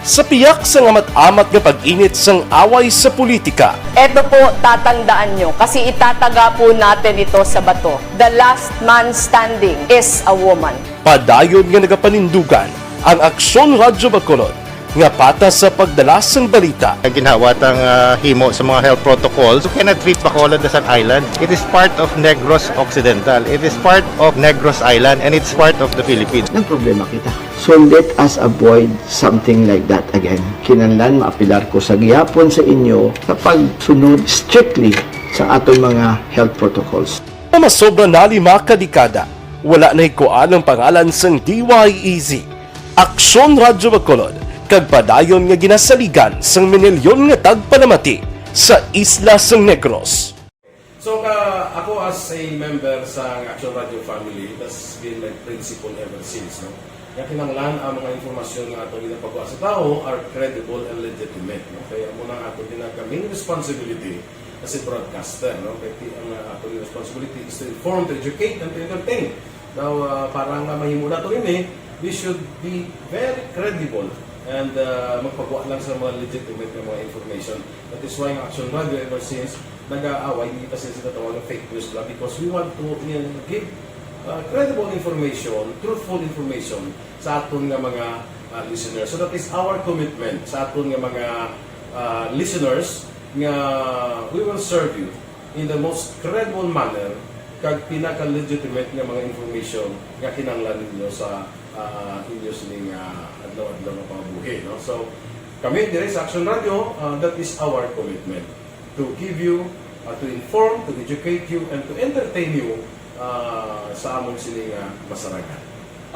Sa piyak sa amat-amat nga pag-init sang away sa politika, Eto po, tatandaan nyo, kasi itataga po natin ito sa bato. The last man standing is a woman. padayon nga nagapanindugan ang Aksyon Radio Bacolod nga patas sa pagdala sang balita. Ginhawat ang himo sa mga health protocols. You cannot treat Bacolod as an island. It is part of Negros Occidental. It is part of Negros Island and it's part of the Philippines. Ang problema kita. So let us avoid something like that again. Kinahanglan maapilar ko sa gihapon sa inyo sa pagsunod strictly sa aton mga health protocols. Masobra na 5 kadekada, wala na hikuan ang pangalan sang DYEZ, Aksyon Radio Bacolod, kag padayon nga ginasaligan sang minilyon nga tagpanamati sa isla sang Negros. So ako as a member sa Aksyon Radio family, that's been my principle ever since. No? Kaya kinanglan ang mga informasyon nga ato ginapagawa sa tao are credible and legitimate. No? Kaya muna ato ginagawing responsibility as a broadcaster. No? Kaya ang ato responsibility is to inform, to educate, and to entertain. Now, parang mahimo na ito we should be very credible and magpagawa lang sa mga legitimate na mga information. That is why ang Aksyon Radio ever since nag-aaway, hindi pa sila tinatawag ng fake news lang because we want to give credible information, truthful information sa aton nga mga listeners. So that is our commitment sa aton nga mga listeners nga we will serve you in the most credible manner kag pinaka-legitimate nga mga information nga kinahanglan ninyo sa inyo sining adlaw-adlaw nga pamumuhi. No? So, kami dire sa Aksyon Radio, that is our commitment to give you, to inform, to educate you, and to entertain you sa among sining masaragan.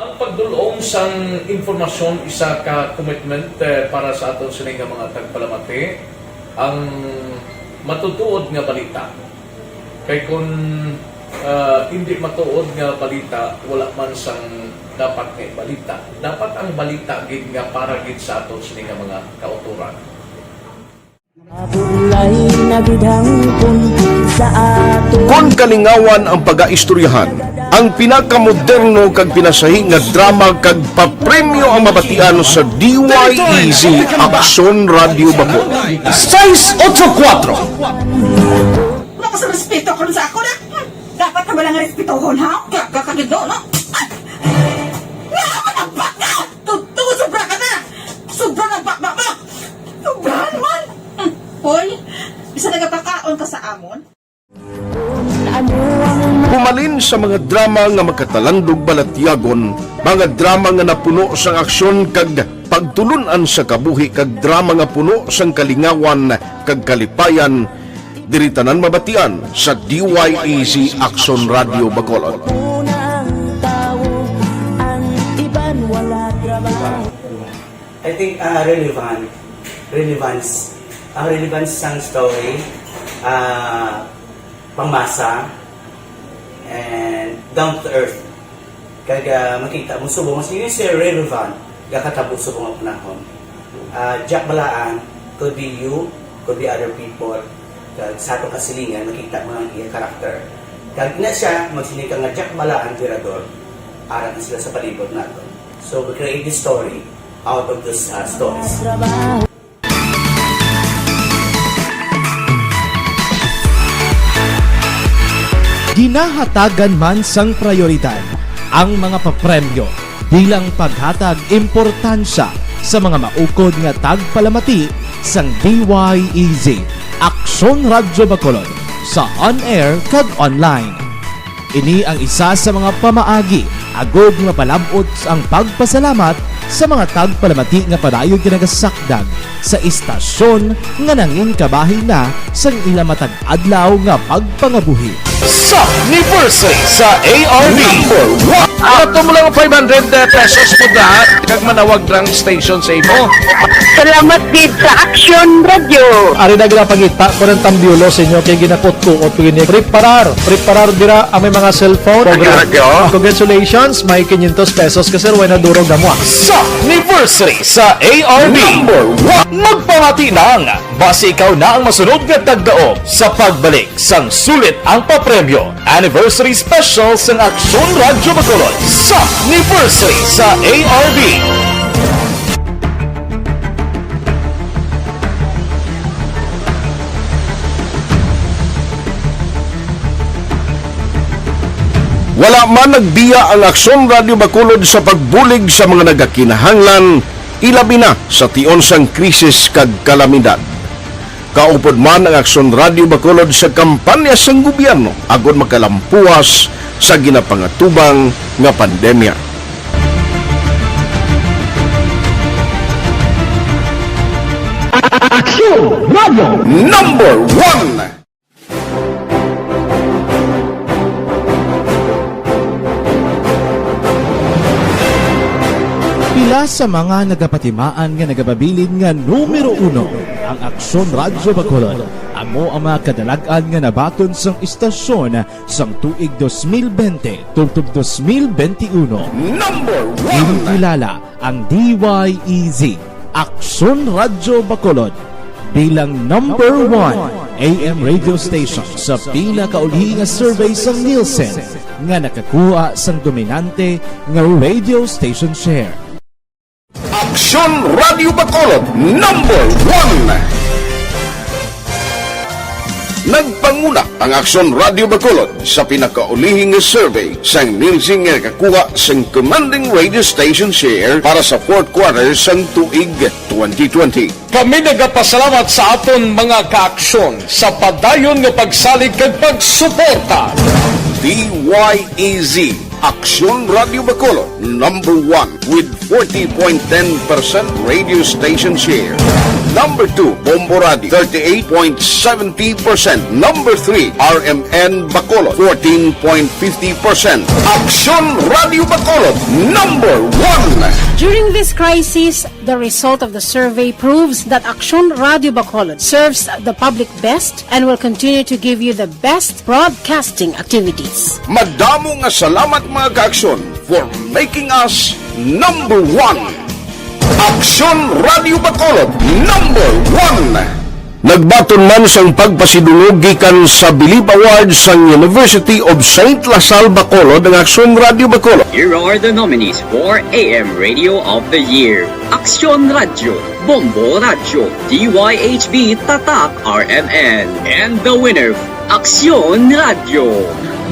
Ang pagdulong sang informasyon isa ka commitment para sa aton sining nga mga tagpalamati ang matutuod nga balita. Kay kung hindi matuod nga balita, wala man sang dapat kay balita. Dapat ang balita gid nga para gid sa aton sini nga mga kauturan. Kon kalingawan ang pagaistoryahan, ang pinakamoderno kag pinasahi nga drama kag papremyo ang mabatian sa DYEZ Aksyon Radio Bacolod. 684 Wala sa respeto ko sa ako na. Dapat ka ba lang respetohon, ha? Kakagido, no? Nga, bak na! Tuto, sobra ka na! Sobra ng bakbak mo! Sobra naman! Hoy, bisa nagapakaon ka sa amon? Pumalin sa mga drama nga magkatalandog balatyagon, mga drama nga napuno sang aksyon kag pagtulunan sa kabuhi kag drama nga puno sang kalingawan kag kalipayan, diri tanan mabatian sa DYEZ Aksyon Radio Bacolod. I think relevance ng story, pangmasa, and down to earth. Kaya makita mo subong, mas yun siya relevant, kakatabo subong ang panahon. Jack Balaan, could be you, could be other people, sa atong kasilingan, makita mo ang iyang karakter. Kaya na siya, magsinika nga Jack Balaan, Virador, arat na sila sa palibot natin. So we create this story out of those stories. Ginahatagan man sang prioridad ang mga papremyo bilang paghatag importansya sa mga maukod nga tagpalamati sang DYEZ Aksyon Radyo Bacolod sa on-air kag online. Ini ang isa sa mga pamaagi agod nga palabot ang pagpasalamat sa mga tagpalamati nga padayon ginagasakdag sa istasyon nga nangin kabahin na sang ila matag adlaw nga pagpangabuhi. Sa anniversary sa ARV number 1. Ato mo lang 500 pesos po na kag manawag lang station sa imo. Salamat din sa Aksyon Radio. Ari na ginapangita ko ng tambiulo sa inyo kay ginapot ko o pagini preparar dira ang may mga cellphone. Congratulations, may 500 pesos kasi wala na durog na mo. Sa anniversary sa ARV number 1. Magpamati nang base ikaw na ang masunod nga tagdaog sa pagbalik sang sulit ang papremyo. Anniversary special sa Aksyon Radyo Bacolod sa anniversary sa ARV. Wala man nagbiya ang Aksyon Radio Bacolod sa pagbulig sa mga nagakinahanglan, ilabi na sa tion sang krisis kag kalamidad. Kaupod man ang Aksyon Radio Bacolod sa kampanya sang gobyerno agod makalampuas sa ginapangatubang nga pandemya. Aksyon Radio number 1. Pila sa mga nagapatimaan nga nagababilin nga numero 1 ang Aksyon Radyo Bacolod. Amo ang mga kadalagan nga nabaton sang istasyon sang tuig 2020 tubtob 2021. Number 1. Kinikilala ang DYEZ Aksyon Radyo Bacolod bilang number 1 AM radio station sa pila kaulhi nga survey sang Nielsen nga nakakuha sang dominante nga radio station share. Aksyon Radio Bacolod number 1. Nagpanguna ang Aksyon Radio Bacolod sa pinakaulihing survey sang Nielsen nga nakakuha sang commanding radio station share para sa fourth quarter sang tuig 2020. Kami nagapasalamat sa aton mga kaaksyon sa padayon nga pagsalig kag pagsuporta. DYEZ Aksyon Radio Bacolod number 1 with 40.10% radio station share. Number 2, Bombo Radio 38.70%. Number 3, RMN Bacolod 14.50%. Aksyon Radio Bacolod number 1. During this crisis, the result of the survey proves that Aksyon Radio Bacolod serves the public best and will continue to give you the best broadcasting activities. Madamo nga salamat mga kaaksyon for making us number 1. Aksyon Radio Bacolod number 1. Nagbaton man sang pagpasidungog gikan sa Believe Awards sang University of St. Lasal Bacolod ang Aksyon Radio Bacolod. Here are the nominees for AM Radio of the Year. Aksyon Radio, Bombo Radio, DYHB Tatak RMN, and the winner, Aksyon Radio.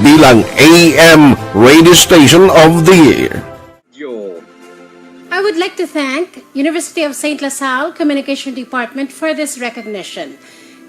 Bilang AM Radio Station of the Year. I would like to thank University of St. Lasal Communication Department for this recognition.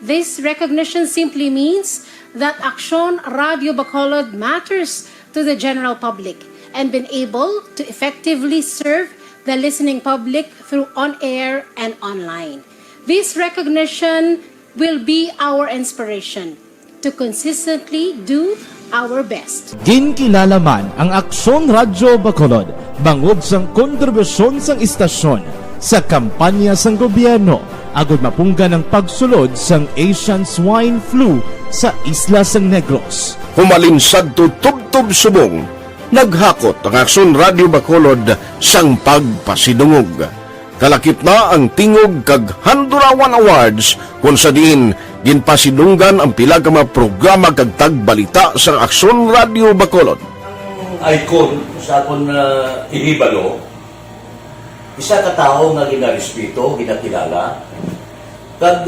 This recognition simply means that Aksyon Radio Bacolod matters to the general public and been able to effectively serve the listening public through on-air and online. This recognition will be our inspiration to consistently do our best. Ginkilala man ang Aksyon Radyo Bacolod bangod sang kontribusyon sang istasyon sa kampanya sang gobyerno agud mapunggan ang pagsulod sang Asian swine flu sa isla sang Negros. Humalinsad to tubtob subong, naghakot ang Aksyon Radio Bacolod sang pagpasidungog. Kalakip na ang tingog kag Handurawan Awards kung sa diin ginpasidunggan ang pila ka mga programa kag tagbalita sa Aksyon Radio Bacolod. Icon sa akong inibalo, isa ka tao nga ginarespeto, ginakilala, kag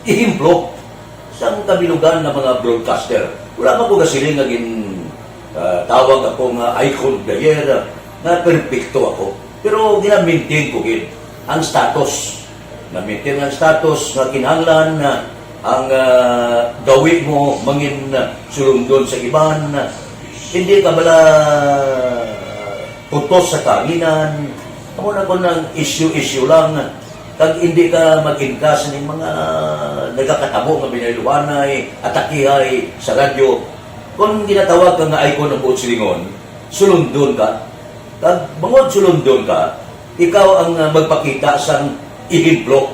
ihimplo sa kabilugan ng mga broadcaster. Wala man ko kasi nga tawag ako nga icon of the year na perfecto ako. Pero gina-maintain ko ang status na maintain ang status nga kinahanglan na ang gawin mo mangin sulundon sa iban, hindi ka bala putos sa kaginan, amo na ko ng issue lang, kag hindi ka mag-ingkas ng mga nagkakatabo nga binayluwanay, atakihay sa radyo. Kung ginatawag ka nga icon ng buot silingon, sulundon ka. Kag bangod sulundon ka, ikaw ang magpakita sang ihiblo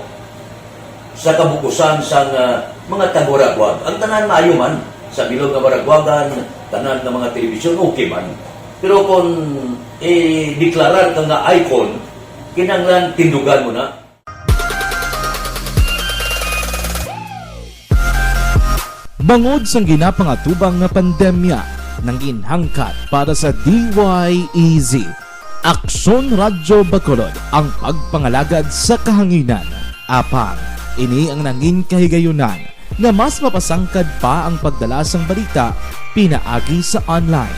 sa kabukusan sang mga taga-Baragwag. Ang tanan maayo man, sa bilog nga Baragwagan, tanan ng mga telebisyon, okay man. Pero kung deklarar ka nga icon, kinanglan tindugan mo na. Bangod sang ginapangatubang nga pandemya nang inhangkat para sa DYEZ, Aksyon Radyo Bacolod ang pagpangalagad sa kahanginan. Apang, ini ang nanging kahigayunan na mas mapasangkad pa ang pagdala sang balita pinaagi sa online.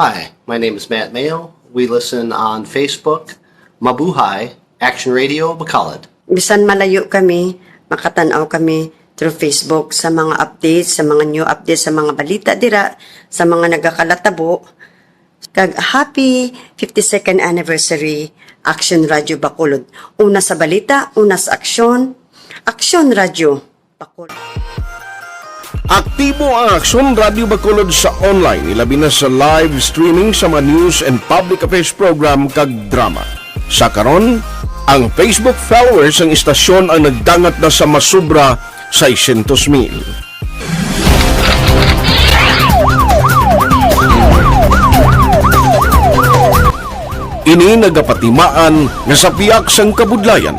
Hi, my name is Matt Mayo. We listen on Facebook, Mabuhay, Action Radio, Bacolod. Bisan malayo kami, makatanaw kami through Facebook sa mga updates, sa mga new updates, sa mga balita dira, sa mga nagakalatabo. Kag happy 52nd anniversary Aksyon Radio Bacolod. Una sa balita, una sa aksyon. Aksyon Radio Bacolod. Aktibo ang Aksyon Radio Bacolod sa online, ilabi na sa live streaming sa mga news and public affairs program kag drama. Sa karon, ang Facebook followers ng istasyon ang nagdangat na sa masubra 600,000. Ini nagapatimaan nga sa piyak sang kabudlayan.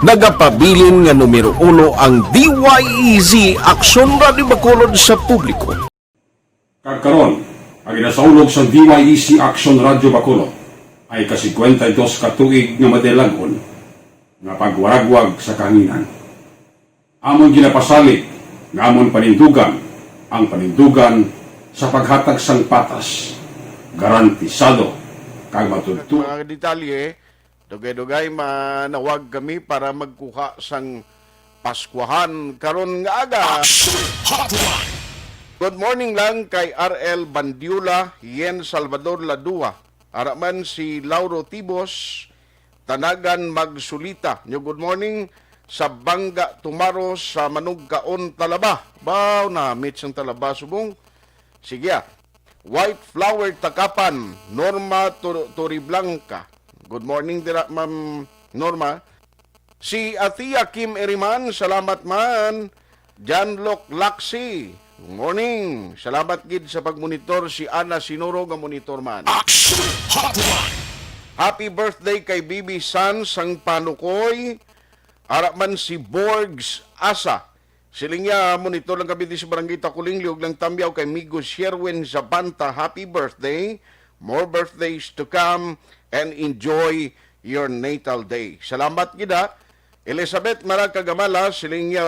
Nagapabilin nga numero 1 ang DYEZ Aksyon Radio Bacolod sa publiko. Karon, ang inasaulog sa DYEZ Action Radio Bacolod ay ka-52 katuig nga madelagon nga pagwaragwag sa kahanginan. Amon ginapasalig nga amon panindugan ang panindugan sa paghatag sang patas, garantisado kag matudtod. Mga detalye, dugay-dugay manawag kami para magkuha sang Paskwahan karon nga aga. Good morning lang kay RL Bandiula, Yen Salvador Ladua, araman si Lauro Tibos, Tanagan Magsulita. Good morning sa Bangga Tumaros sa Manugkaon Talaba. Baw na meet sang Talaba subong. Sige. White Flower Takapan, Norma Toriblanca. Good morning dira Ma'am Norma. Si Atia Kim Eriman, salamat man. Janlok Laksi, good morning. Salamat gid sa pagmonitor. Si Ana Sinuro nga monitor man. Happy birthday kay Bibi San sang Panukoy. Araman si Borgs Asa. Siling niya monitor lang kabiti sa barangay Takuling Liog lang Tamyaw kay Migo Sherwin Zabanta. Happy birthday. More birthdays to come and enjoy your natal day. Salamat gida. Elizabeth Maragkagamala, siling niya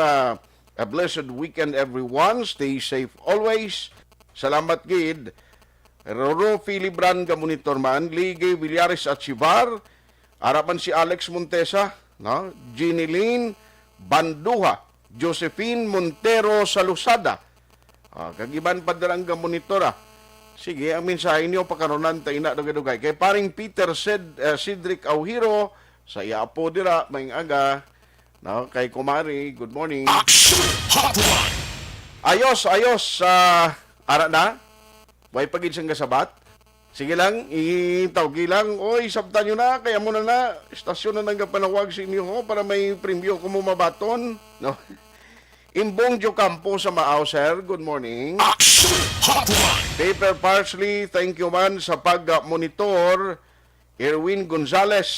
a blessed weekend everyone. Stay safe always. Salamat gid. Roro Filibran ka monitor man. Ligay Villares at Sivar. Arapan si Alex Montesa. No? Ginilyn Banduha. Josephine Montero Salusada. Kagiban pa darang ka monitora. Sige, ang mensahe niyo pakaronan tayo na dugay-dugay. Kay paring Peter Cedric Auhiro, sa Iapo dira, maing aga. No? Kay Kumari, good morning. Ayos. Ara na? Way pagid siyang kasabat? Sige lang, itawgi lang. Oy, sabtan nyo na, kaya muna na. Istasyon na nang panawag sa inyo ho para may premyo kung mumabaton. No? Imbong Jo Campo sa Maaw, sir. Good morning. Paper Parsley, thank you man sa pag-monitor. Erwin Gonzales,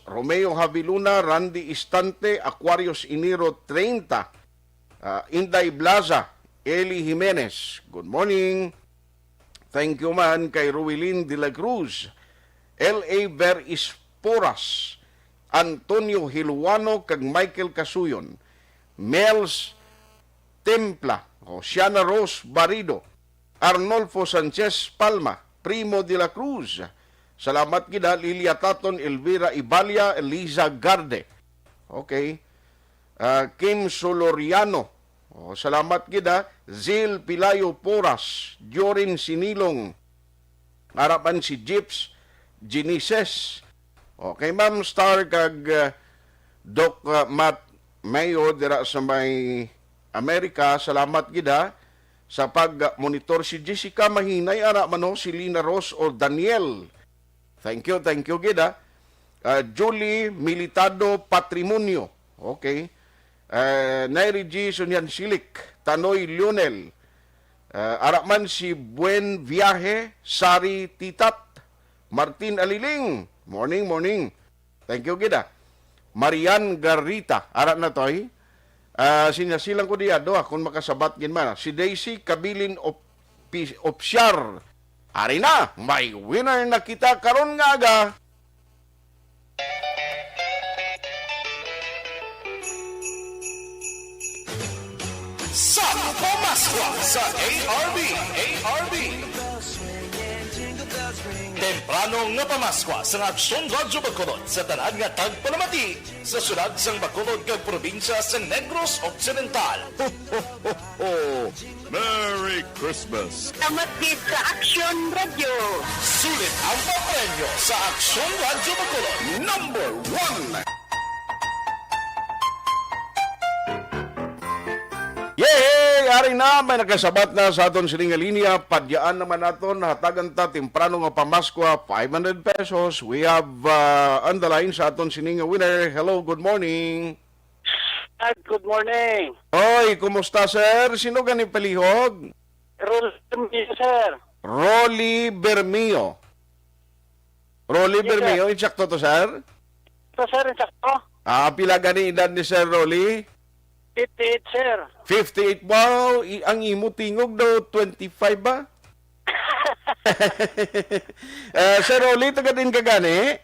Romeo Haviluna, Randy Istante, Aquarius Iniro 30, Inday Blaza, Eli Jimenez. Good morning. Thank you man kay Ruilin de la Cruz, L.A. Verisporas, Antonio Hilwano, kag Michael Casuyon, Mels Templa, Siana Rose Barido, Arnolfo Sanchez Palma, Primo de la Cruz. Salamat gida, Lilia Taton, Elvira Ibalia, Eliza Garde, Okay. Kim Soloriano. Salamat gida. Zil Pilayo Poras. Jorin Sinilong. Harapan si Jips Ginises. Okay, Ma'am Star kag Doc Matt Mayo dira sa may Amerika. Salamat gida sa pag-monitor. Si Jessica Mahinay, ara mano, si Lina Ross o Daniel. Thank you gida. Julie Militado Patrimonio. Okay. Nairi G. Sunyan Silik. Tanoy Lionel. Arakman si Buen Viaje. Sari Titat. Martin Aliling. Morning. Thank you gida. Marian Garrita. Arak na to'y. Sinasilang ko diya doa kung makasabat gin man. Si Daisy Kabilin Opsyar. Ari na, may winner na kita karon nga aga. Sa Pamaswa sa ARB. Temprano nga pamaskwa sa Aksyon Radyo Bacolod sa tanad nga tagpalamati sa sulad sang Bacolod kag probinsya sa Negros Occidental. Ho, ho, ho, ho. Merry Christmas! Tamat din sa Aksyon Radio. Sulit ang papremyo sa Aksyon Radyo Bacolod. Number 1! Yay! Ari na, may nakasabat na sa aton siling nga linya. Padyaan naman naton, hatagan ta, temprano nga pamaskwa, 500 pesos. We have on the line sa aton siling nga winner. Hello, good morning. Good morning. Oy, kumusta sir? Sino gani palihog? Rolly, sir. Rolly Bermio. Rolly Yes, Bermio, insakto to sir? Ito, sir, insakto. Pila gani edad ni Sir Rolly? 58, sir. 58, wow, ang imo tingog daw 25 ba? Sir Rolly, taga din ka gani?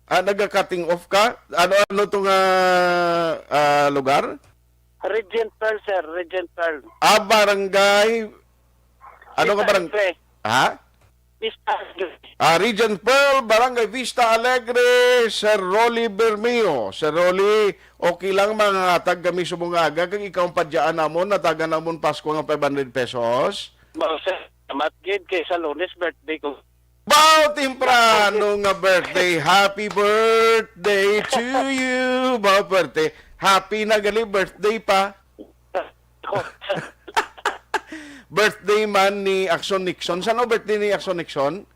Nagka-cutting off ka? Ano itong lugar? Regent Pearl, sir. Regent Pearl. Barangay. Ano ka barangay? Ha? Vista. Regent Pearl, Barangay Vista Alegre, Sir Rolly Bermio. Sir Rolly, okay lang mga tag kami sumungaga kag ikaw padyaan namon nataga namon Pasko nga 500 pesos. Sir, matgid kay sa Lunes birthday ko. Bao temprano nga birthday. Happy birthday to you. Bao birthday. Happy na gali birthday pa. Birthday man ni Aksyon Nixon. Saan o birthday ni Aksyon Nixon?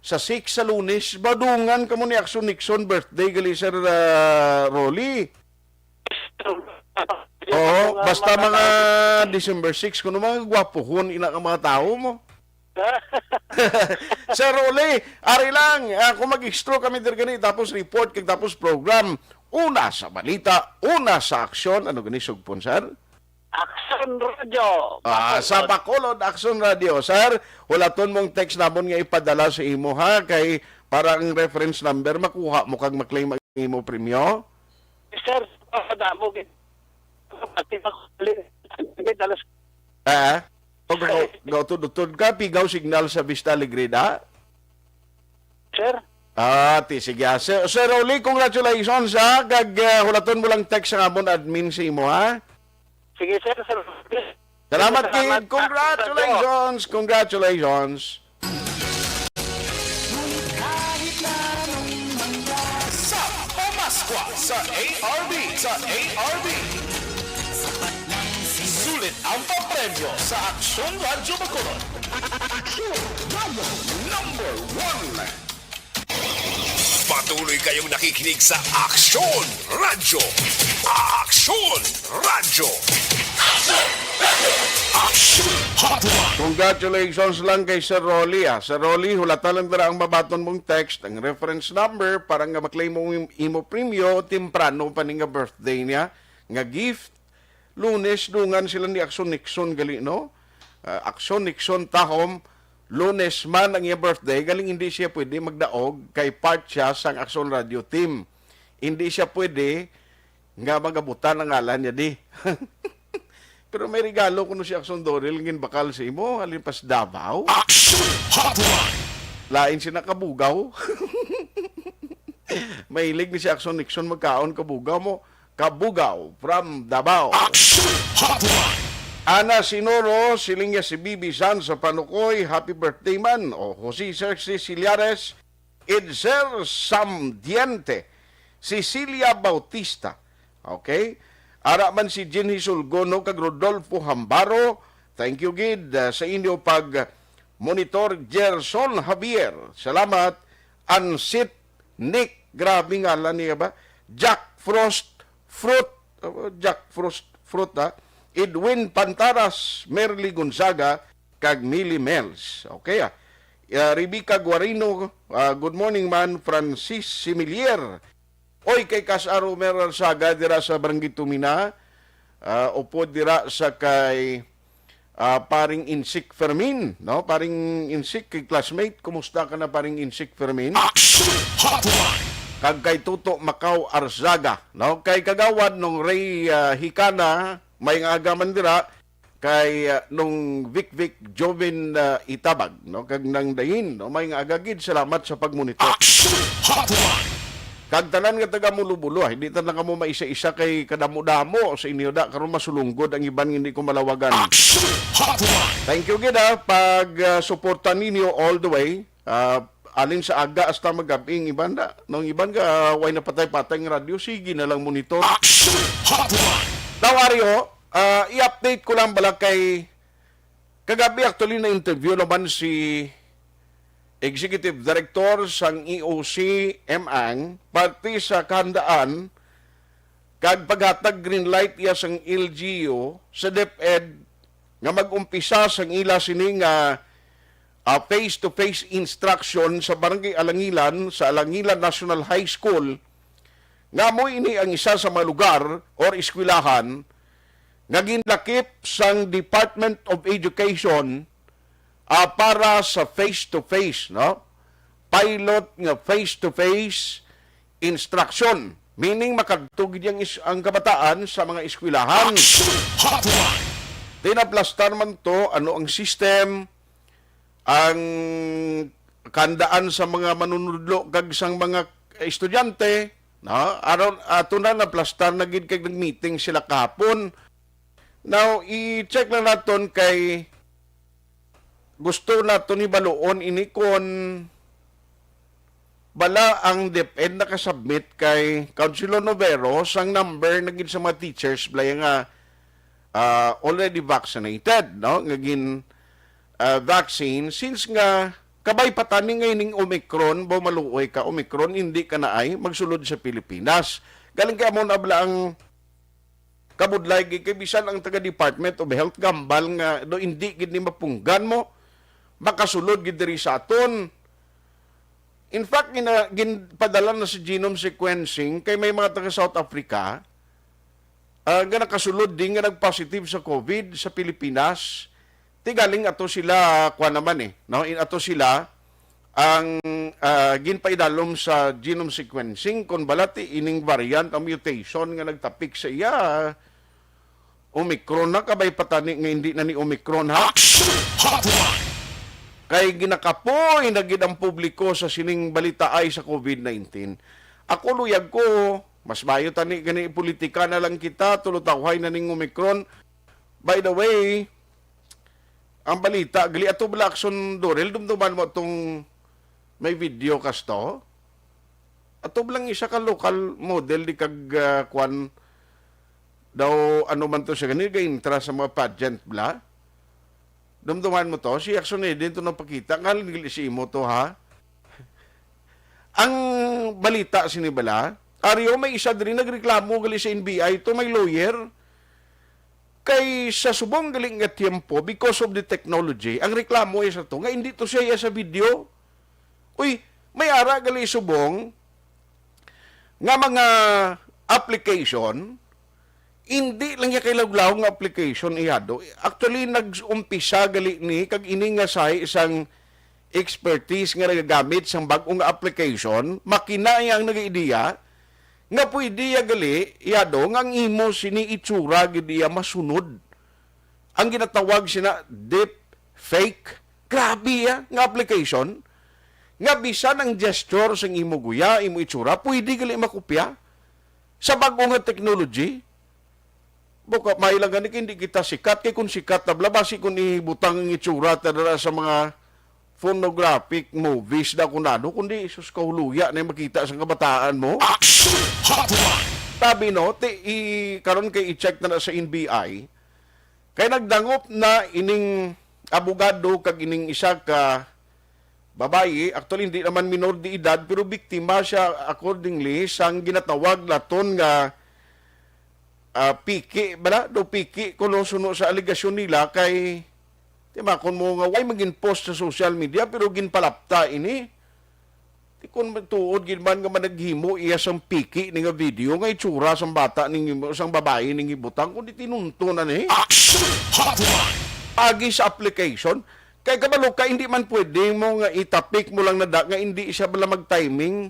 Sa 6 sa Lunes. Badungan ka mo ni Aksyon Nixon birthday gali Sir Rolly. Oo, basta mga December 6 kuno mga gwapohon ina ka mga tao mo. Sir Rolly, ari lang, kung mag-extro kami dir gani tapos report kag tapos program, una sa balita, una sa aksyon, ano gani sugpon sir? Aksyon Radio. Sa Bacolod Aksyon Radio, sir. Hulaton mong text namon nga ipadala sa imo ha kay para ang reference number makuha mo kag maklaim ang imo premyo. Sir, damo gid. Pati dalas. Gaw ka, pigaw signal sa Vista Alegre da? Sir? Sige. Sir Rolly, congratulations ha. Kag hulaton mo lang text sa amon admin sa imo ha. Sige, sir. Salamat kid. Congratulations. Sa Pamaskwa sa ARB. Sulit ang papremyo sa Aksyon Radyo Bacolod. Aksyon Radio Number 1. Patuloy kayong nakikinig sa Aksyon Radyo. Aksyon Radyo. Aksyon Hotline. Congratulations lang kay Sir Rolly. Sir Rolly, hulatan lang dara ang mabaton mong text, ang reference number, para nga maklaim mo imo premyo, temprano pa nga birthday niya, nga gift. Lunes, dungan sila ni Aksyon Nixon gali, no? Aksyon Nixon tahom, Lunes man ang iya birthday, galing hindi siya pwede magdaog kay part siya sang Aksyon Radio team. Hindi siya pwede nga magabutan ang ngalan niya di. Pero may regalo kuno si Aksyon Dorel ngin bakal sa imo, alin pas Davao. Aksyon Hotline. Lain siya nakabugaw. Mahilig ni si Aksyon Nixon magkaon kabugaw mo. Kabugaw from Davao. Ana Sinoro, silingya si Bibi San sa Panukoy, happy birthday man. O Jose Sergi Sillares, Edzer Samdiente, Cecilia Bautista. Okay? Ara man si Jenny Sulgono kag Rodolfo Hambaro. Thank you, Gid, sa inyo pag monitor. Gerson Javier. Salamat. Ansit Nick. Grabe ngalan niya ba? Jack Frost Fruit. Jack Frost Fruit, ha? Edwin Pantaras, Merly Gonzaga, kag Millie Mels. Okay, Rebecca Guarino, good morning man. Francis Similier. Oy, kay Kasaro Meral Saga, dira sa Barangay Tumina. Upo dira sa kay paring Insik Fermin, no? Paring Insik, kay classmate. Kumusta ka na, paring Insik Fermin? Kag kay Tuto Macau Arzaga, no? Kay kagawad nung Ray Hikana, may nga agaman dira kay nung Vic Jovin Itabag, no? Kag nang dahin, no? May nga agagid, salamat sa pagmonitor. Kag tanan nga taga Mulubulo, hindi tanan kamo maisa-isa kay kadamo-damo sa inyo da karon masulunggod ang iban hindi ko malawagan. Thank you gid pag suportan ninyo all the way. Alin sa aga hasta magabing iban da. Nung iban ka way na patay-patay ng radyo, sige na lang monitor. Nawario, i-update ko lang bala kay kagabi actually na interview naman si Executive Director sang EOC MAng parte sa kandaan kag paghatag green light iya sang LGU sa DepEd nga mag-umpisa sang ila sini nga face-to-face instruction sa Barangay Alangilan sa Alangilan National High School nga mo ini ang isa sa mga lugar or eskwelahan nga ginlakip sang Department of Education para sa face-to-face, no? Pilot nga face-to-face instruction. Meaning makadtog ang kabataan sa mga eskwelahan. Tinaplastar man to, ano ang system, ang kandaan sa mga manunudlo kag sang mga estudyante, no? Ato na naplastar na gid kay nag-meeting sila kahapon. Now, i-check lang naton kay gusto naton ibaluon ini kon bala ang DepEd nakasubmit kay Councilor Novero sang number na gid sa mga teachers blay nga already vaccinated, no? Ngagin vaccine since nga kabay patani ngayon ng Omicron, bo maluoy ka Omicron hindi ka na ay magsulod sa Pilipinas. Galing ka mo na abla ang kabudlay kay bisan ang taga Department of Health gambal nga do hindi gid ni mapunggan mo makasulod gid diri sa aton. In fact, ginpadala na sa genome sequencing kay may mga taga South Africa nga nakasulod din nga nag-positive sa COVID sa Pilipinas. Tigaling ato sila kuha naman no? Ato sila ang ginpaidalom sa genome sequencing kung balati ining variant ang mutation nga nagtapik sa iya Omicron na kabay patani nga hindi na ni Omicron ha. Kay ginakapoy na gid ang publiko sa sining balita ay sa COVID-19. Ako luyag ko, mas mayo tani gani politika na lang kita tulutawhay na ning Omicron. By the way, ang balita gali ato bala Aksyon Dorel dumduman mo tong may video kasto. Ato lang isa ka local model di kag kwan daw ano man to siya ganito intra sa mga pageant bla. Dumduman mo to, si Aksyon din to napakita, ngalinglisi mo to ha. Ang balita sinibala, Aryo may isa din nagreklamo gali sa NBI to may lawyer kay sa subong galing nga tiempo because of the technology. Ang reklamo ay sa to nga hindi to siya sa video. Uy, may ara gali subong nga mga application hindi lang niya kailaglaw ng application iyado. Actually, nag-umpisa gali ni kag ini nga say isang expertise nga nagagamit sang bagong application, makina yang nag-idea nga pwede ya gali iyado nga ang imo sini itsura gid iya masunod. Ang ginatawag sina deep fake. Grabe ya nga application. nga bisan ang gesture sa imo guya, imo itsura, pwede gali makopya sa bagong nga technology. Buka mailang gani hindi kita sikat kay kun sikat tabla basi kun ibutang ang itsura tadara sa mga pornographic movies na kunado kundi isus kahuluya na makita sa kabataan mo. Tabi no, karon kay i-check na sa NBI kay nagdangop na ining abogado kag ining isa ka babayi, actually hindi naman minor de edad pero biktima siya accordingly sang ginatawag naton nga piki, bala do piki kuno suno sa aligasyon nila kay diba kun mo nga way magin post sa social media pero ginpalapta ini. Ti kun tuod gid man nga managhimo iya sang piki ni nga video nga itsura sang bata ning sang babae ning ibutang kundi tinunto na ni. Agi sa application kay kabalo ka hindi man pwede mo nga itapik mo lang na nga hindi siya bala mag-timing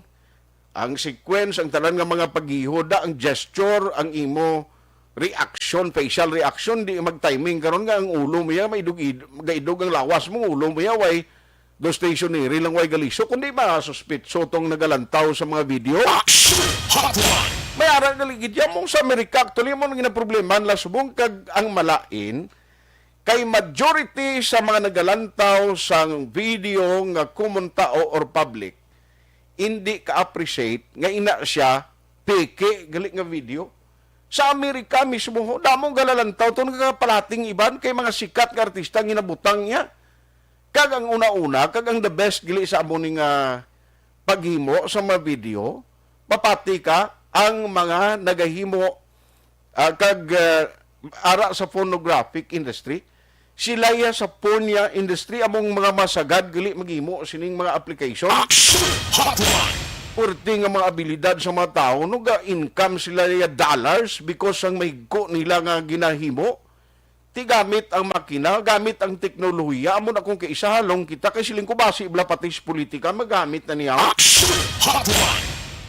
ang sequence, ang tanan nga mga paghihoda, ang gesture, ang imo reaction, facial reaction, di mag-timing karon nga ang ulo mo ya may idog ang lawas mo ulo mo ya way do stationary lang way galiso kundi masuspitso tong nagalantaw sa mga video. May ara galigid ya mong sa Amerika actually mo nga problema la subong kag ang malain kay majority sa mga nagalantaw sang video nga common tao or public hindi ka-appreciate nga ina siya peke gali nga video. Sa Amerika mismo ho, damong galalantaw ito nagkapalating iban kay mga sikat nga artista nga inabutang niya. Kag ang una-una, kag ang the best gili sa amuning paghimo sa mga video, papati ka ang mga nagahimo kag ara sa pornographic industry, sila ya sa pornya industry among mga masagad gali maghimo sining mga application. Purti nga mga abilidad sa mga tao no ga income sila ya dollars because ang may go nila nga ginahimo ti gamit ang makina, gamit ang teknolohiya amo na kung kaisa halong kita kay siling ko basi ibla patis politika magamit na niya.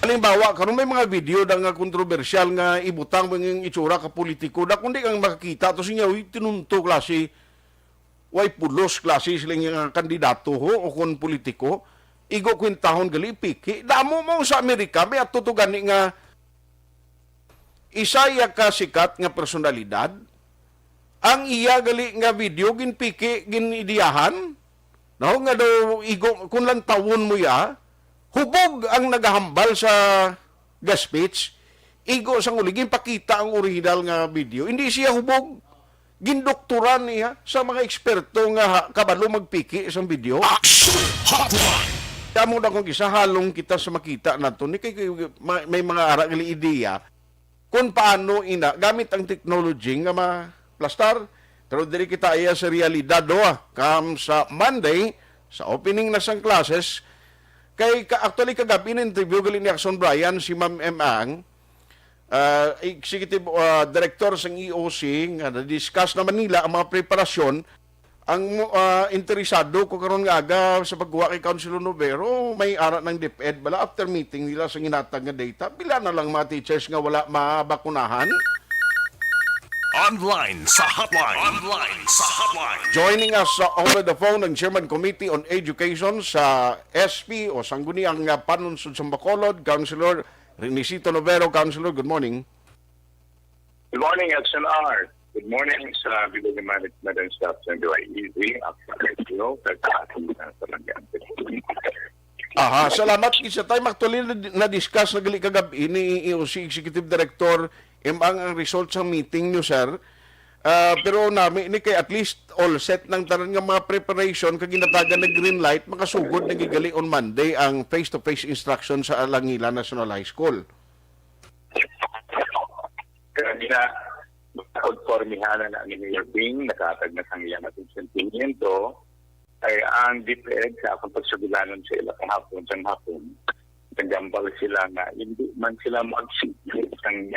Halimbawa, karon may mga video da nga kontrobersyal nga ibutang mga itsura ka politiko da kundi kang makakita to sinya tinunto klase way pulos klase silang nga kandidato ho o kon politiko igo kwintahon gali piki damo mo sa Amerika may atutugan ni nga isaya ka sikat nga personalidad ang iya gali nga video gin piki gin idiyahan no nga do igo kun lang tawon mo ya hubog ang nagahambal sa gas speech igo sang uli ginpakita ang original nga video hindi siya hubog gindoktoran niya sa mga eksperto nga kabalo magpiki sa video. Kamo na kung isa halong kita sa makita nato ni kay may mga ara gali ideya kung paano ina gamit ang technology nga ma-plastar pero diri kita iya sa realidad do kam sa Monday sa opening na sang classes kay actually kagabi na interview gali ni Aksyon Brian si Ma'am Ang Executive Director ng EOC nga na-discuss naman nila ang mga preparasyon ang interesado ko karon nga aga sa pagkuha kay Councilor Novero may ara ng DepEd bala after meeting nila sa ginatag nga data pila na lang mga teachers nga wala mabakunahan. Online sa hotline. Joining us over the phone ang Chairman Committee on Education sa SP o Sangguniang Panunsod sa Bacolod, Councilor Renisito Novero. Councilor, good morning. Good morning, Aksyon R. Good morning sa Bilang Management and Staff ng DYEZ. Aha, salamat isa tayo actually na-discuss na gali kagabi ni EOC Executive Director ang result sa meeting nyo, sir. Pero namin ni kay at least all set ng tanan nga mga preparation kag ginatagan na green light makasugod na gigali on Monday ang face-to-face instruction sa Alangila National High School. Kanina, konformihan na ang Mayor Bing, nakatag na sang iyan natin sentimiento, ay ang DepEd sa akong pagsugulanon sa ila kahapon, sang hapon, nagambal sila na hindi man sila mag-sigil sang